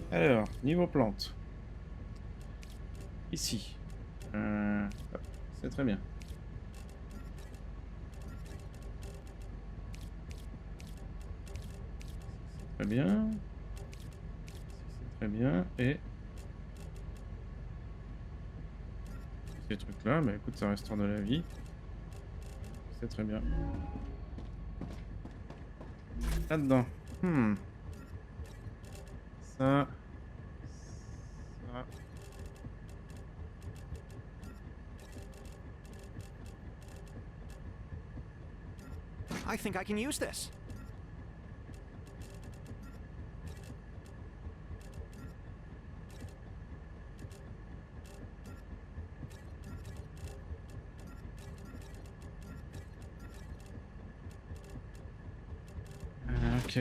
Alors, niveau plante. Ici. C'est très bien. C'est très bien. C'est très bien. Et... ces trucs-là, bah écoute, ça restaure de la vie. C'est très bien. Là-dedans. Ça... Ça... I think I can use this. Ok.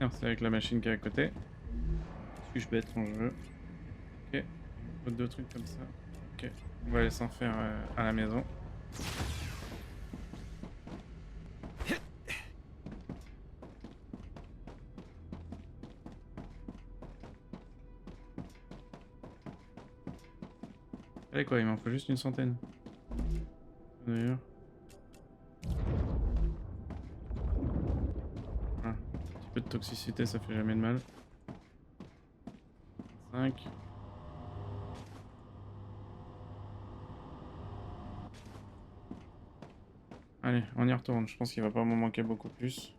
Non, c'est avec la machine qui est à côté. Suis-je bête quand je veux? Ok. Deux trucs comme ça. Ok. On va aller s'en faire à la maison. Allez quoi, il m'en faut juste une centaine. D'ailleurs. Ah, un petit peu de toxicité, ça fait jamais de mal. 5. Allez, on y retourne. Je pense qu'il va pas m'en manquer beaucoup plus.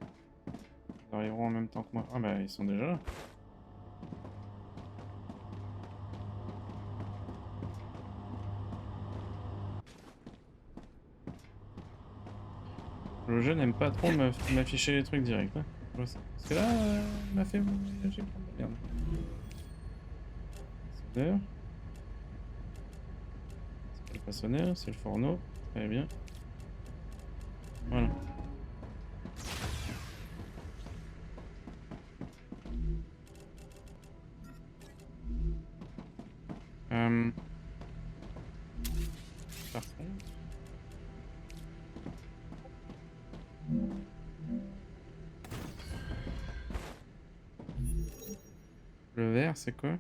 Ils arriveront en même temps que moi. Ah bah ils sont déjà là. Le jeu n'aime pas trop m'afficher les trucs directs. Hein. Parce que là, il m'a fait voyager pour de la merde. Sonneur. C'est pas le sonneur, c'est le fourneau. Très bien. Voilà. Par contre... Le vert, c'est quoi?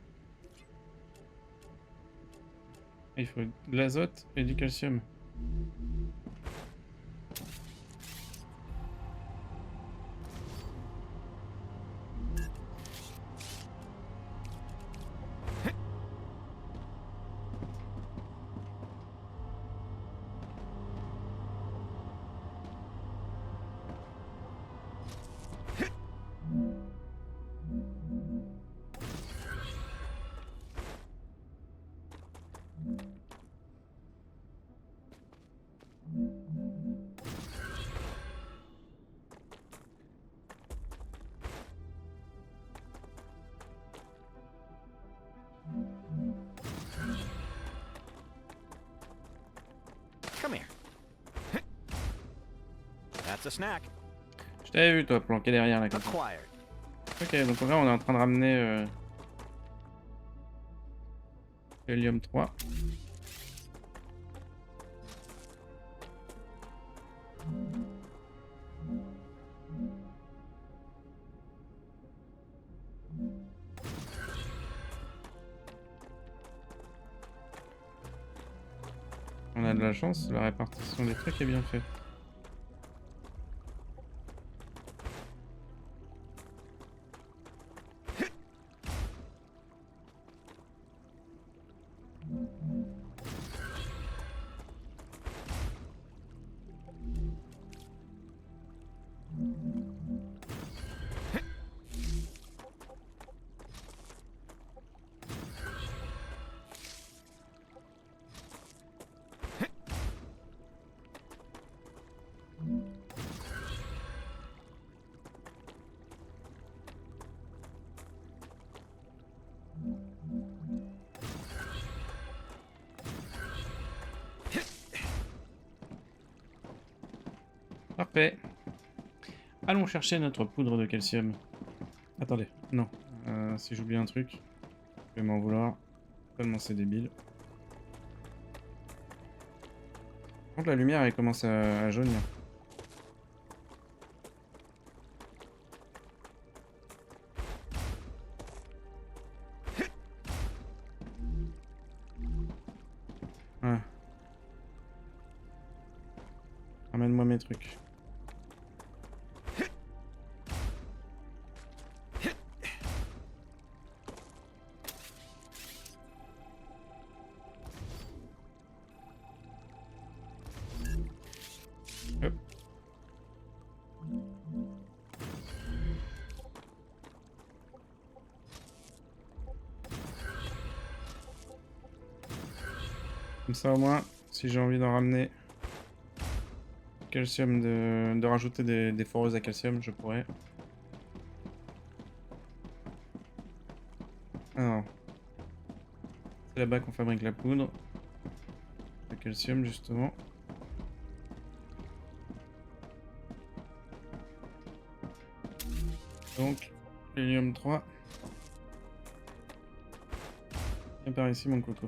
Il faut de l'azote et du calcium. Come here. That's a snack. Je t'avais vu toi planqué derrière là comme ça. Acquired. Ok, donc là on est en train de ramener l'hélium 3. On a de la chance, la répartition des trucs est bien faite. Parfait. Allons chercher notre poudre de calcium. Attendez, non. Si j'oublie un truc, je vais m'en vouloir. Tellement c'est débile. Par contre, la lumière, elle commence à jaunir. Ouais. Ramène-moi mes trucs. Hop. Comme ça au moins, si j'ai envie d'en ramener calcium, de rajouter des foreuses à calcium, je pourrais. Alors, c'est là-bas qu'on fabrique la poudre de calcium justement. Donc, l'hélium 3. Et par ici mon coco.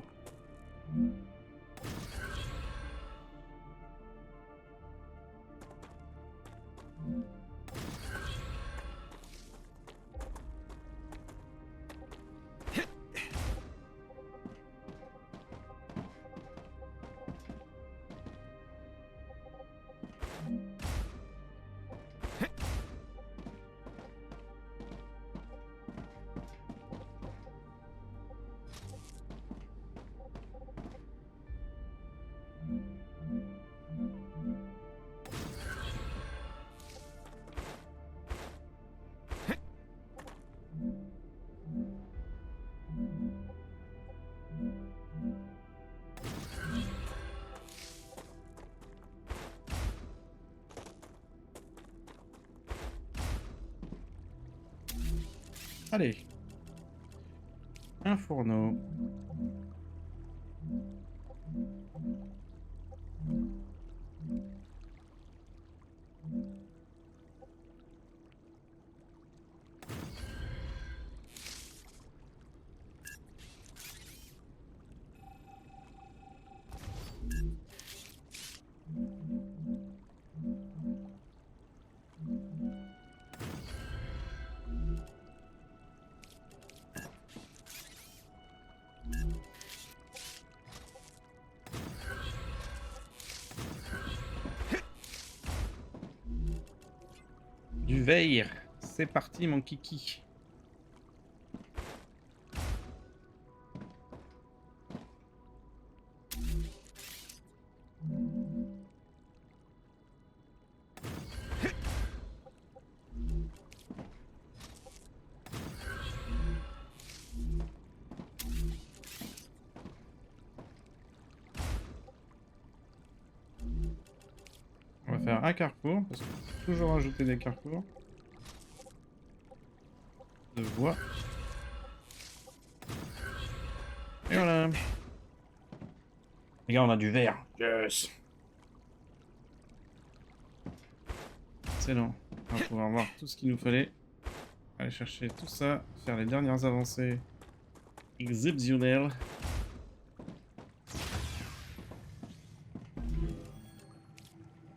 Allez. Un fourneau. Du verre. C'est parti, mon kiki. On va faire un carrefour, parce qu'il faut toujours ajouter des carrefours. De voies. Et voilà. Les gars, on a du verre. Yes. Excellent. On va pouvoir voir tout ce qu'il nous fallait. Aller chercher tout ça, faire les dernières avancées exceptionnelles.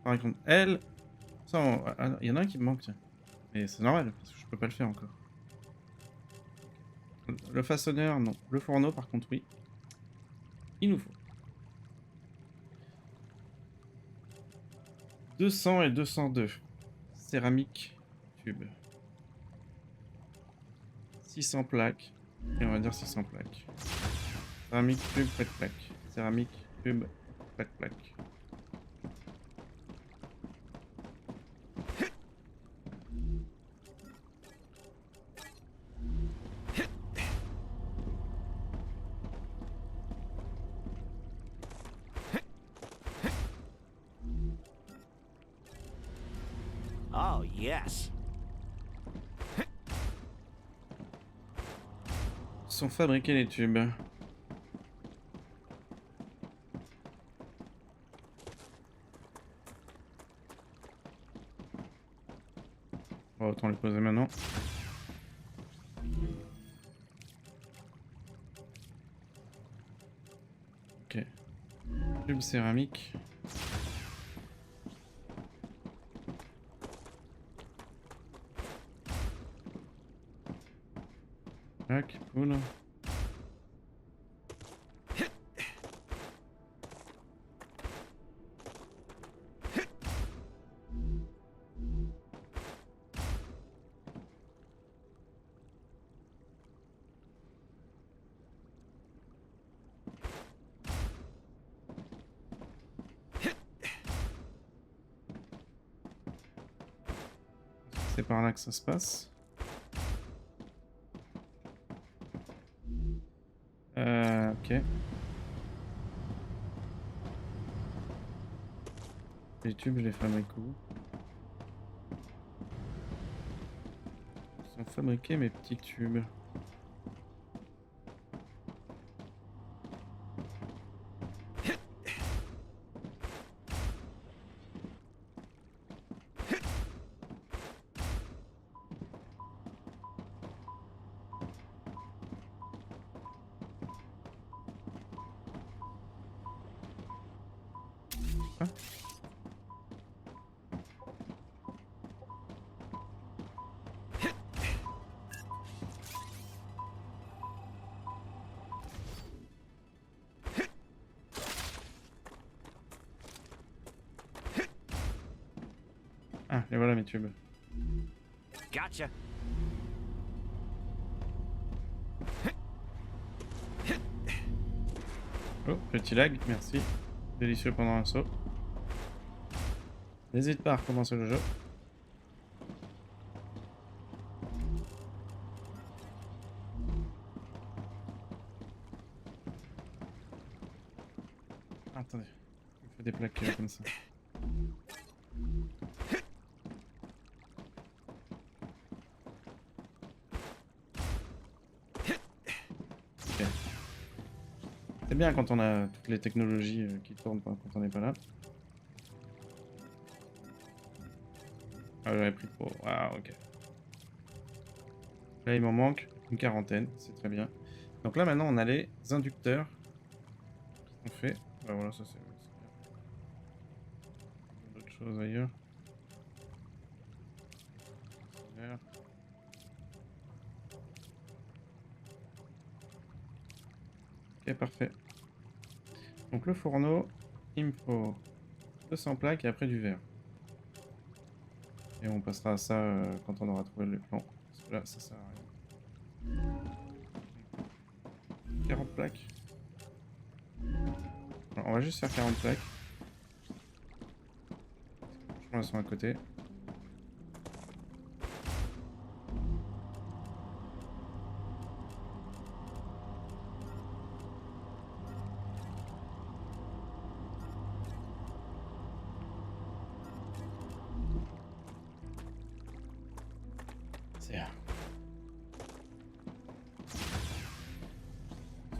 Par contre, elle... Ça, il y en a un qui me manque, tiens. Mais c'est normal, parce que je peux pas le faire encore. Le façonneur, non. Le fourneau, par contre, oui. Il nous faut 200 et 202. Céramique, tube. 600 plaques. Et on va dire 600 plaques. Céramique, tube, plaque, plaque. Céramique, tube, plaque, plaque. Oh, yes. Sont fabriqués les tubes. On va autant les poser maintenant. Ok. Tube céramique. Tac, cool. C'est par là que ça se passe. Ok. Les tubes, je les fabrique où? Ils sont fabriqués mes petits tubes. Ah. Ah, et voilà mes tubes. Gotcha. Oh, petit lag, merci. Délicieux pendant un saut. N'hésite pas à recommencer le jeu. Attendez, il faut des plaques comme ça. Ok. C'est bien quand on a toutes les technologies qui tournent quand on n'est pas là. Ah, j'avais pris trop. Ah, ok. Là, il m'en manque une quarantaine, c'est très bien. Donc là, maintenant, on a les inducteurs qui sont faits. Bah, voilà, ça c'est bien. D'autres choses ailleurs. Ok, parfait. Donc le fourneau, il me faut 200 plaques et après du verre. Et on passera à ça quand on aura trouvé le plan. Parce que là, ça sert à rien. 40 plaques. Alors, on va juste faire 40 plaques. Franchement, elles sont à côté.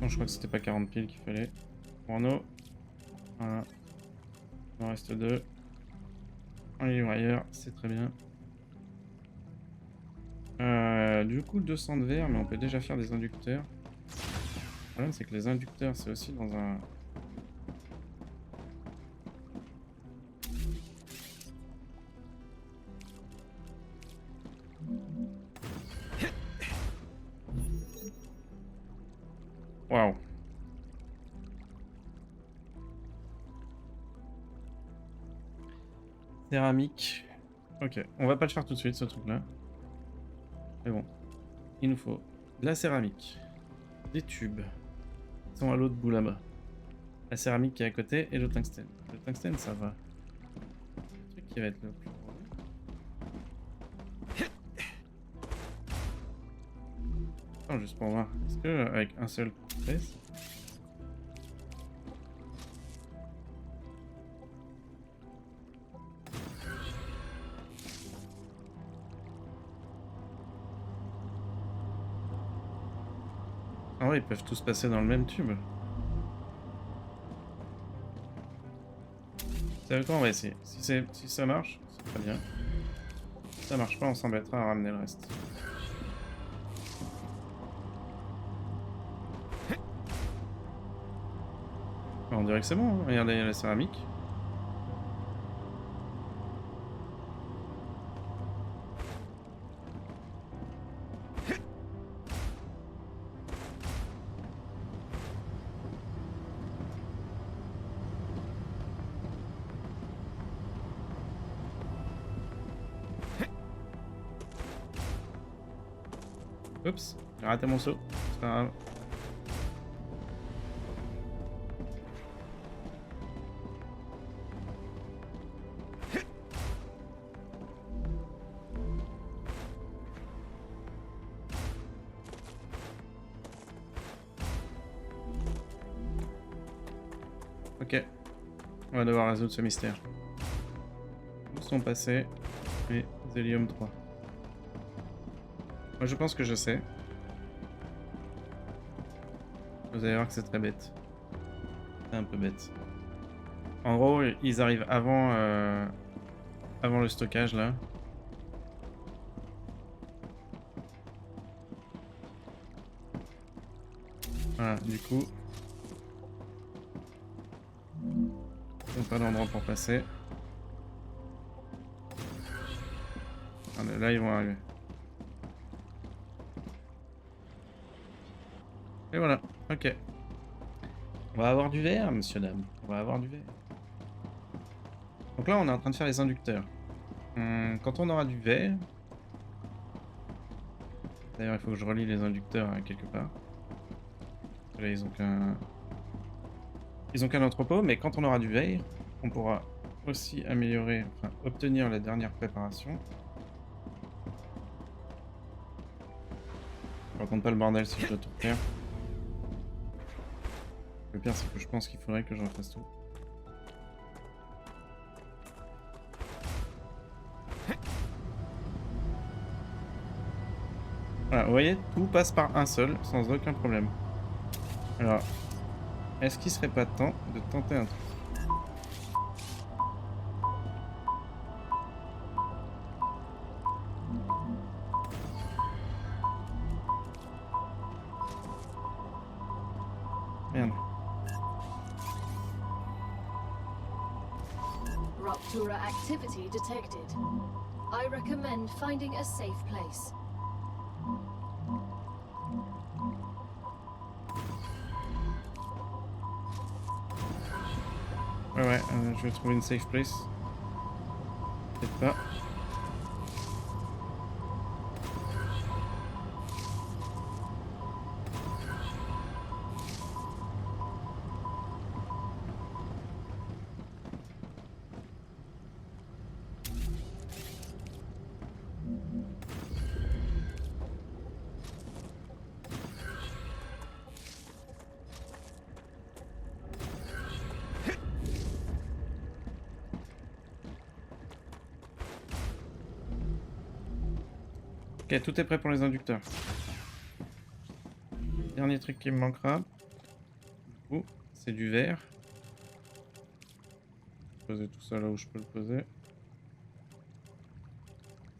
Je crois que c'était pas 40 piles qu'il fallait. Porno. Voilà. Il en reste 2. Un livre ailleurs, c'est très bien. Du coup, 200 de verre, mais on peut déjà faire des inducteurs. Le problème, c'est que les inducteurs, c'est aussi dans un... Waouh. Céramique. Ok, on va pas le faire tout de suite ce truc là. Mais bon, il nous faut de la céramique, des tubes, ils sont à l'autre bout là-bas. La céramique qui est à côté et le tungstène. Le tungstène ça va. Le truc qui va être le plus gros. Attends, juste pour voir, est-ce que avec un seul presse. Ah ouais, ils peuvent tous passer dans le même tube. Vous savez quoi, on va essayer. Si ça marche, c'est très bien. Si ça marche pas, on s'embêtera à ramener le reste. On dirait que c'est bon, hein. Regardez, il y a la céramique. Oups, j'ai raté mon saut. C'est pas grave. Ok, on va devoir résoudre ce mystère. Où sont passés les Hélium 3? Moi je pense que je sais. Vous allez voir que c'est très bête. C'est un peu bête. En gros, ils arrivent avant, avant le stockage là. Voilà, du coup. Ils n'ont pas d'endroit pour passer. Voilà, là ils vont arriver. Et voilà, ok. On va avoir du verre, monsieur, dame. On va avoir du verre. Donc là, on est en train de faire les inducteurs. Quand on aura du verre... D'ailleurs, il faut que je relie les inducteurs quelque part. Là, ils ont qu'un... Ils ont qu'un entrepôt, mais quand on aura du verre, on pourra aussi améliorer, enfin, obtenir la dernière préparation. Je raconte pas le bordel si je dois tout faire. Le pire, c'est que je pense qu'il faudrait que je refasse tout. Voilà, vous voyez, tout passe par un seul, sans aucun problème. Alors, est-ce qu'il serait pas temps de tenter un truc? Merde. Ruptura activity detected. I recommend finding a safe place. Ouais, je vais trouver une safe place. Peut-être pas. Ok, tout est prêt pour les inducteurs. Dernier truc qui me manquera, du coup, c'est du verre. Poser tout ça là où je peux le poser.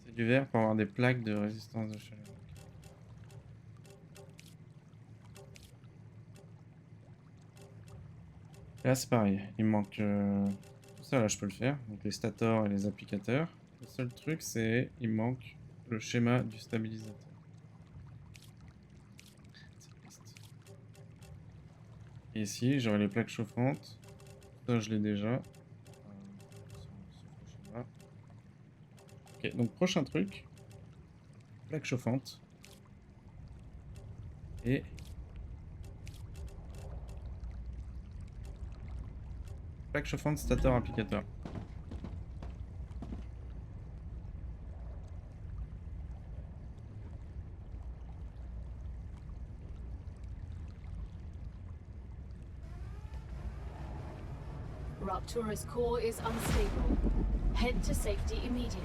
C'est du verre pour avoir des plaques de résistance de chaleur. Là c'est pareil, il me manque tout ça là je peux le faire, donc les stators et les applicateurs. Le seul truc c'est il me manque le schéma du stabilisateur. C'est triste. Et ici j'aurai les plaques chauffantes, ça je l'ai déjà. Sauf le schéma. Ok, donc prochain truc, plaque chauffante. Et plaque chauffante, stator, applicateur. Raptura's core is unstable. Head to safety immediately.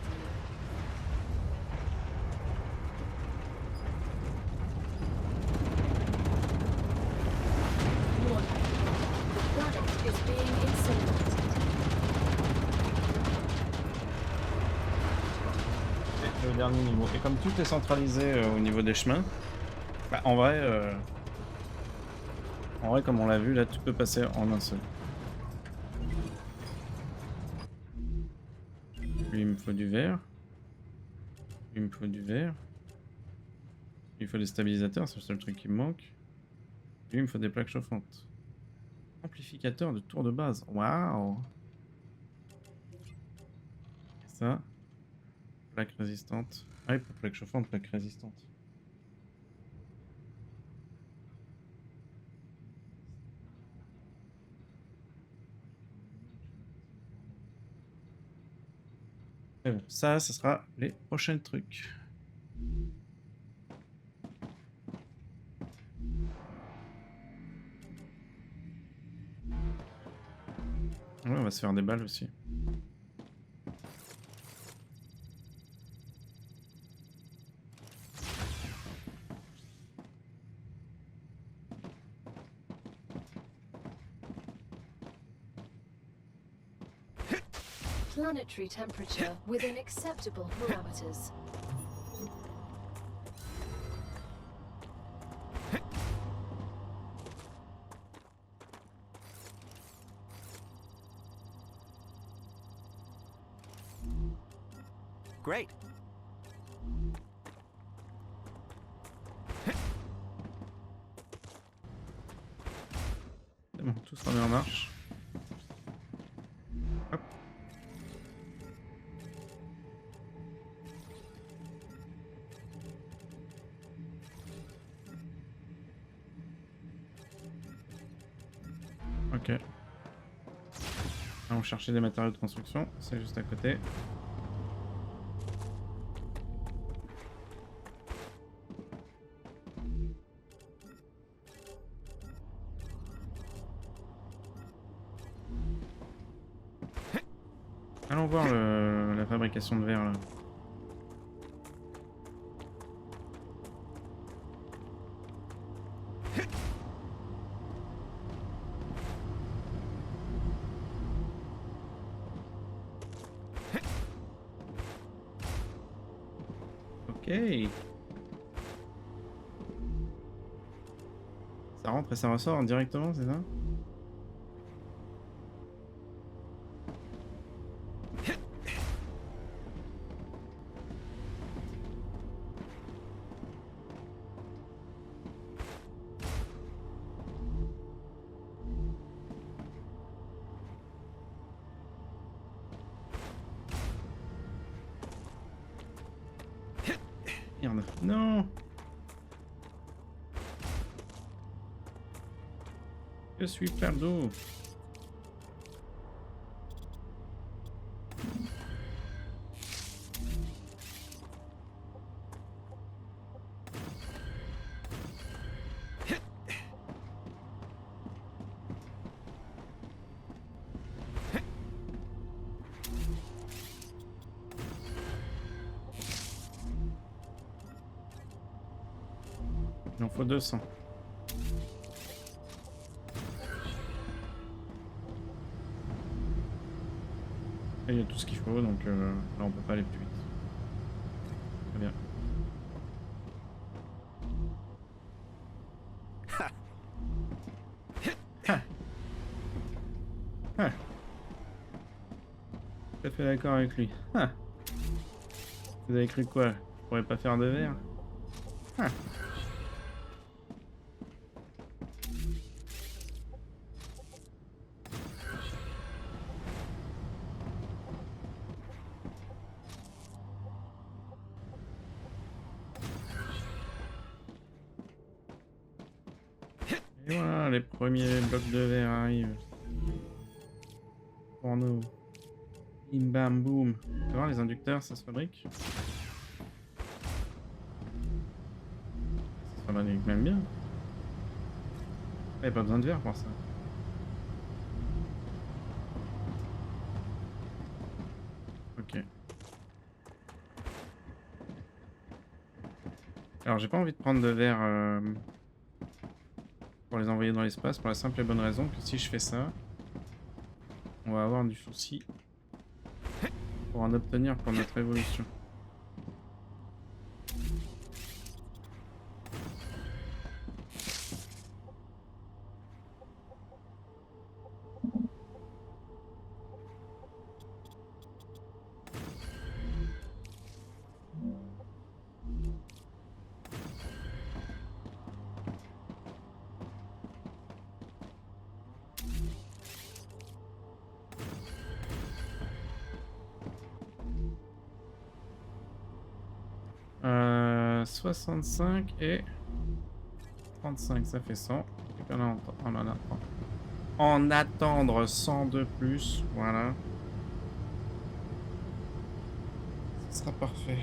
Warning. The planet is being incinerated. Et le dernier niveau. Et comme tout est centralisé au niveau des chemins, bah, en vrai, comme on l'a vu, là tout peut passer en un seul. Lui, il me faut du verre. Lui, il me faut du verre. Il faut des stabilisateurs, c'est le seul truc qui me manque. Lui, il me faut des plaques chauffantes. Amplificateur de tour de base. Waouh! Et ça. Plaque résistante. Ah oui, pour plaque chauffante, plaque résistante. Mais bon, ça, ce sera les prochains trucs. Ouais, on va se faire des balles aussi. Planetary temperature within acceptable parameters. Great. C'est bon, tout se remet en marche. Hop. Ok. Allons chercher des matériaux de construction, c'est juste à côté. Allons voir la fabrication de verre là. Ok. Ça rentre et ça ressort directement, c'est ça? Merde. Non! Je suis perdu. Il en faut 200. Et il y a tout ce qu'il faut, donc là on peut pas aller plus vite. Très bien. Ah. Ah. Tout à fait d'accord avec lui. Ah. Vous avez cru quoi? Je pourrais pas faire de verre? Ah. Et voilà, les premiers blocs de verre arrivent. Pour nous. Bim bam boum. Tu vois, les inducteurs, ça se fabrique? Ça se fabrique même bien. Il n'y a pas besoin de verre pour ça. Ok. Alors j'ai pas envie de prendre de verre pour les envoyer dans l'espace pour la simple et bonne raison que si je fais ça, on va avoir du souci pour en obtenir pour notre évolution. Euh, 65 et 35, ça fait 100. Et puis en attendre 100 de plus, voilà. Ce sera parfait.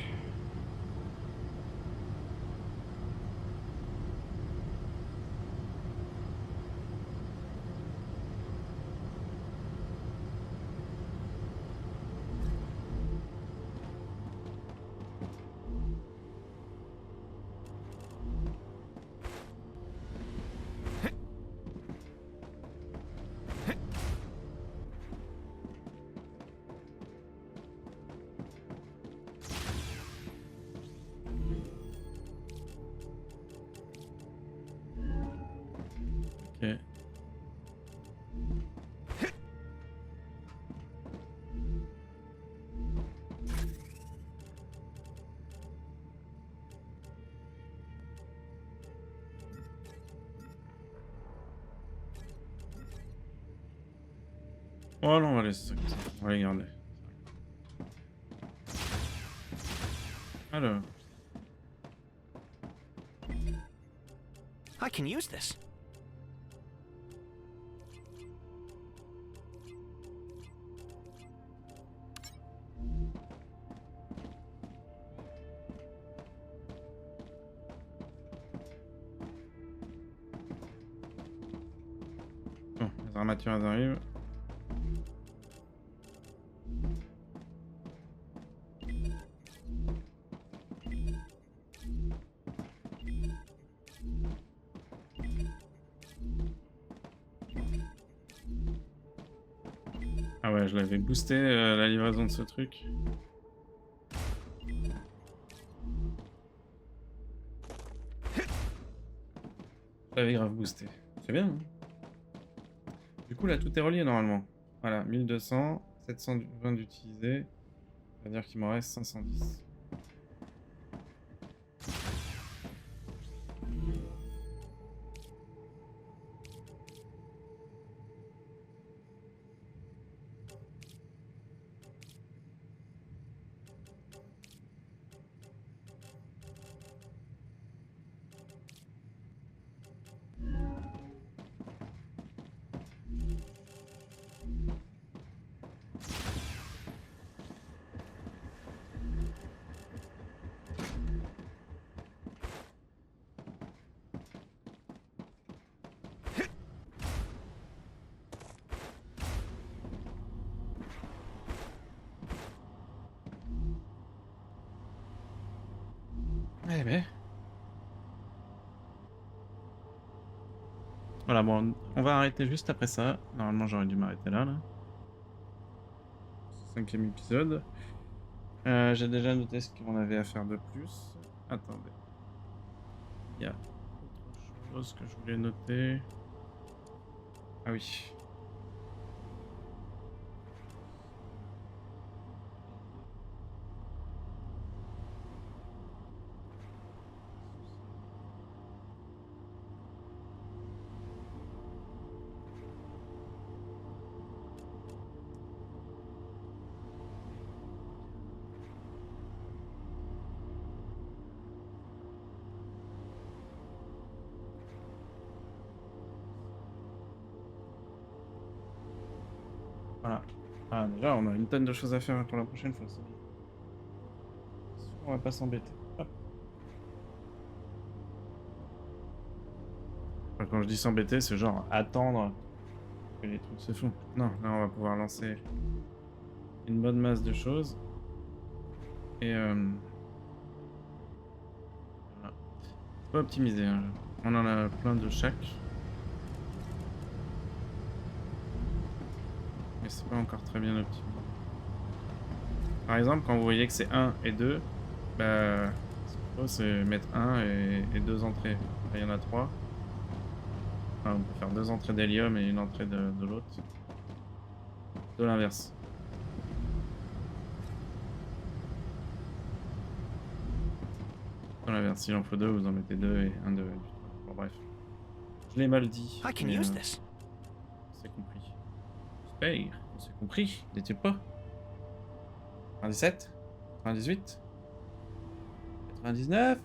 Ok. Oh non, on va laisser ça comme ça. On va les garder. Alors. I can use this. Bon, les armatures elles arrivent. Ah ouais, je l'avais boosté la livraison de ce truc. Je l'avais grave boosté. C'est bien, hein. Du coup, là, tout est relié normalement. Voilà, 1200, 720 d'utilisés. C'est-à-dire qu'il m'en reste 510. Eh ben. Voilà, bon, on va arrêter juste après ça. Normalement, j'aurais dû m'arrêter là, là. 5e épisode. J'ai déjà noté ce qu'on avait à faire de plus. Attendez. Il y a autre chose que je voulais noter. Ah oui. Voilà. Ah, déjà, on a une tonne de choses à faire pour la prochaine fois, c'est bien. On va pas s'embêter. Hop. Enfin, quand je dis s'embêter, c'est genre attendre que les trucs se font. Non, là, on va pouvoir lancer une bonne masse de choses. Et voilà. C'est pas optimisé, hein. On en a plein de chaque. Mais c'est pas encore très bien optimisé. Par exemple, quand vous voyez que c'est 1 et 2, bah, ce qu'il faut, c'est mettre 1 et 2 entrées. Là, il y en a 3. Enfin, on peut faire 2 entrées d'hélium et une entrée de l'autre. De l'inverse. De l'inverse. S'il en faut 2, vous en mettez 2 et 1, 2 et 3. Bon, bref. Je l'ai mal dit. I can Mais, use this. c'est compris. J'espère. C'est compris. N'était pas. 97, 98, 99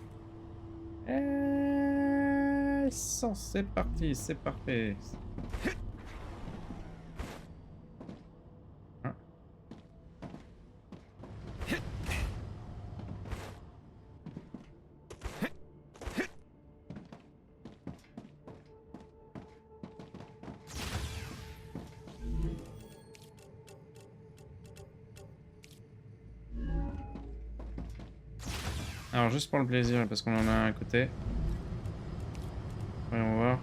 et 100. C'est parti, c'est parfait. Hein? Alors juste pour le plaisir, parce qu'on en a un à côté. Voyons voir.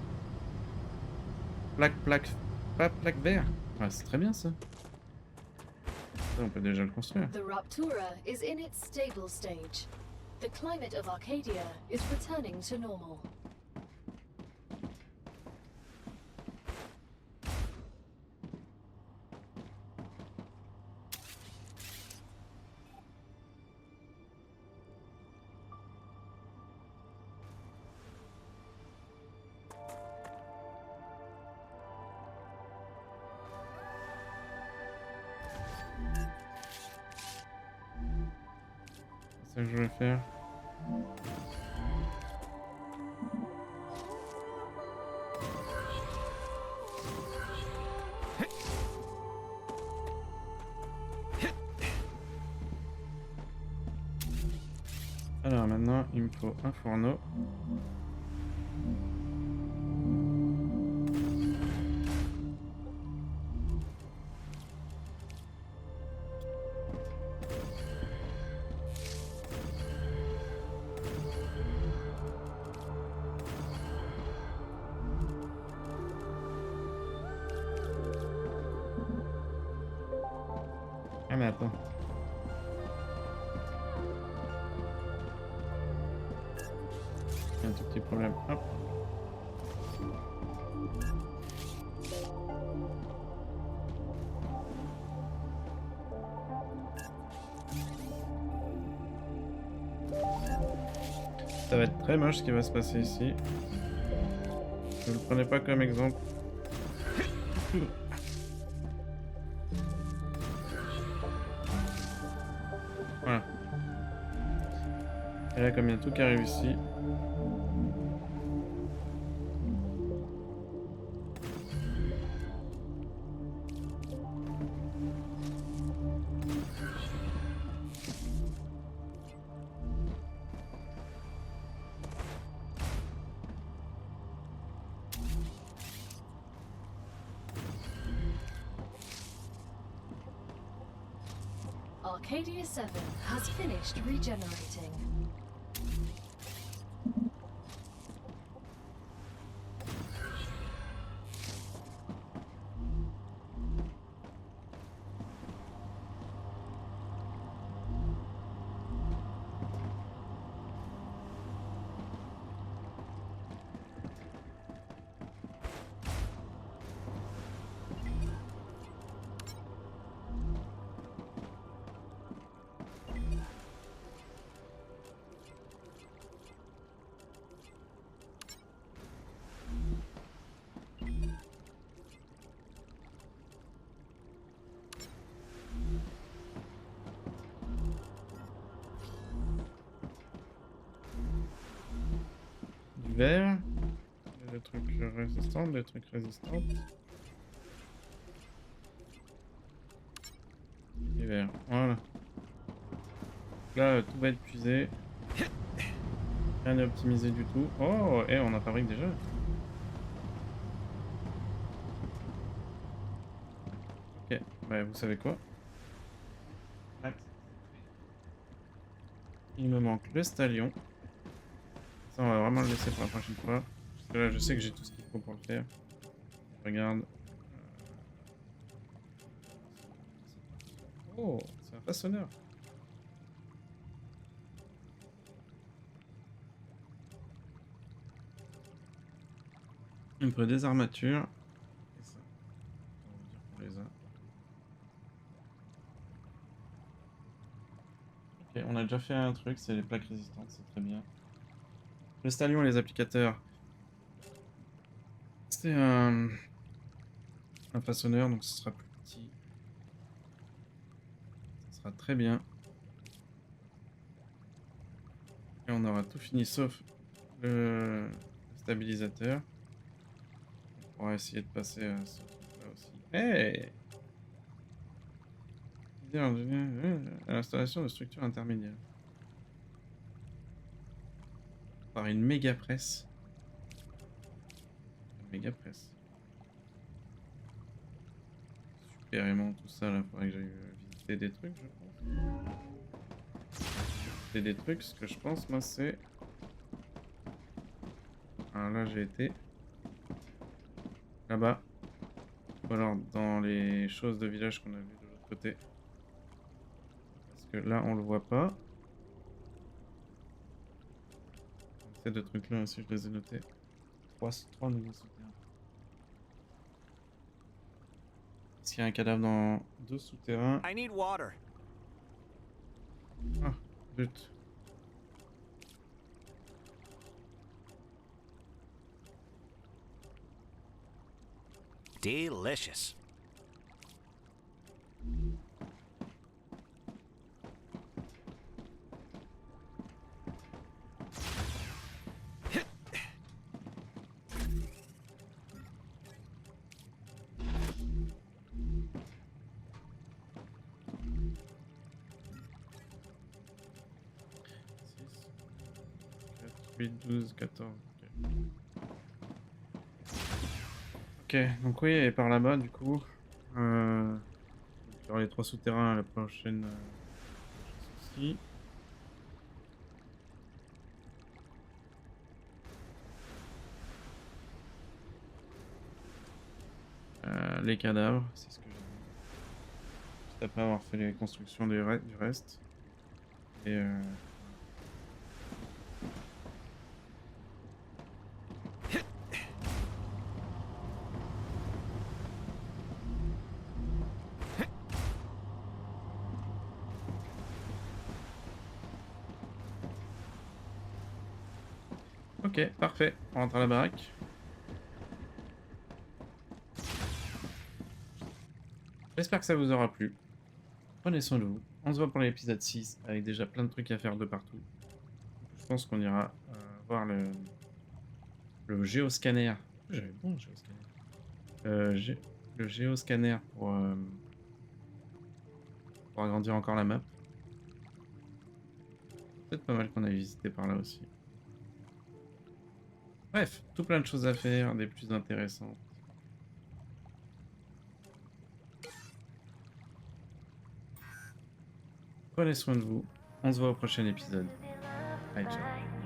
Plaque, pas plaque vert. Ouais, c'est très bien ça. Ça, on peut déjà le construire. The Raptura is in its stable stage. The climate of Arcadia is returning to normal. C'est ça que je voulais faire. Alors maintenant, il me faut un fourneau. Ah mais attends. Il y a un tout petit problème. Hop. Ça va être très moche ce qui va se passer ici. Ne le prenez pas comme exemple. Voilà. Et là, comme il y a tout qui arrive ici. Arcadia 7 has finished regenerating. verts. Des trucs résistants, des trucs résistants. Et verts, voilà. Là, tout va être puisé. Rien n'est optimisé du tout. Oh, et on en fabrique déjà. Ok, bah vous savez quoi? Il me manque le stallion. Ça, on va vraiment le laisser pour la prochaine fois. Parce que là, je sais que j'ai tout ce qu'il faut pour le faire. Je regarde. Oh, c'est un façonneur. Il me faut des armatures. Et ça, on va dire qu'on les a. Ok, on a déjà fait un truc, c'est les plaques résistantes, c'est très bien. Le stallion et les applicateurs. C'est un façonneur, donc ce sera plus petit. Ce sera très bien. Et on aura tout fini sauf le stabilisateur. On pourra essayer de passer à ce truc-là aussi. Hey! À l'installation de structures intermédiaires. Par une méga presse. Une méga presse. Super aimant tout ça là, faudrait que j'aille visiter des trucs, je pense. Visiter des trucs, ce que je pense moi c'est. Alors là j'ai été. Là-bas. Ou alors dans les choses de village qu'on a vu de l'autre côté. Parce que là on le voit pas. Ces deux trucs là aussi je les ai notés. 3 nouveaux souterrains. Est-ce qu'il y a un cadavre dans 2 souterrains? I need water. Ah, zut. Delicious. Six, 4, 8, 12, 14. Ok, donc oui, et par là-bas, du coup, il y aura les 3 souterrains à la prochaine souci. Les cadavres, c'est ce que j'ai dit. Juste après avoir fait les constructions du reste. Et ok, parfait. On rentre à la baraque. J'espère que ça vous aura plu. Prenez soin de vous. On se voit pour l'épisode 6 avec déjà plein de trucs à faire de partout. Je pense qu'on ira voir le géoscanner. J'avais bon le géoscanner. Le géoscanner pour agrandir encore la map. Peut-être pas mal qu'on aille visiter par là aussi. Bref, tout plein de choses à faire, des plus intéressantes. Prenez soin de vous. On se voit au prochain épisode. Allez, ciao.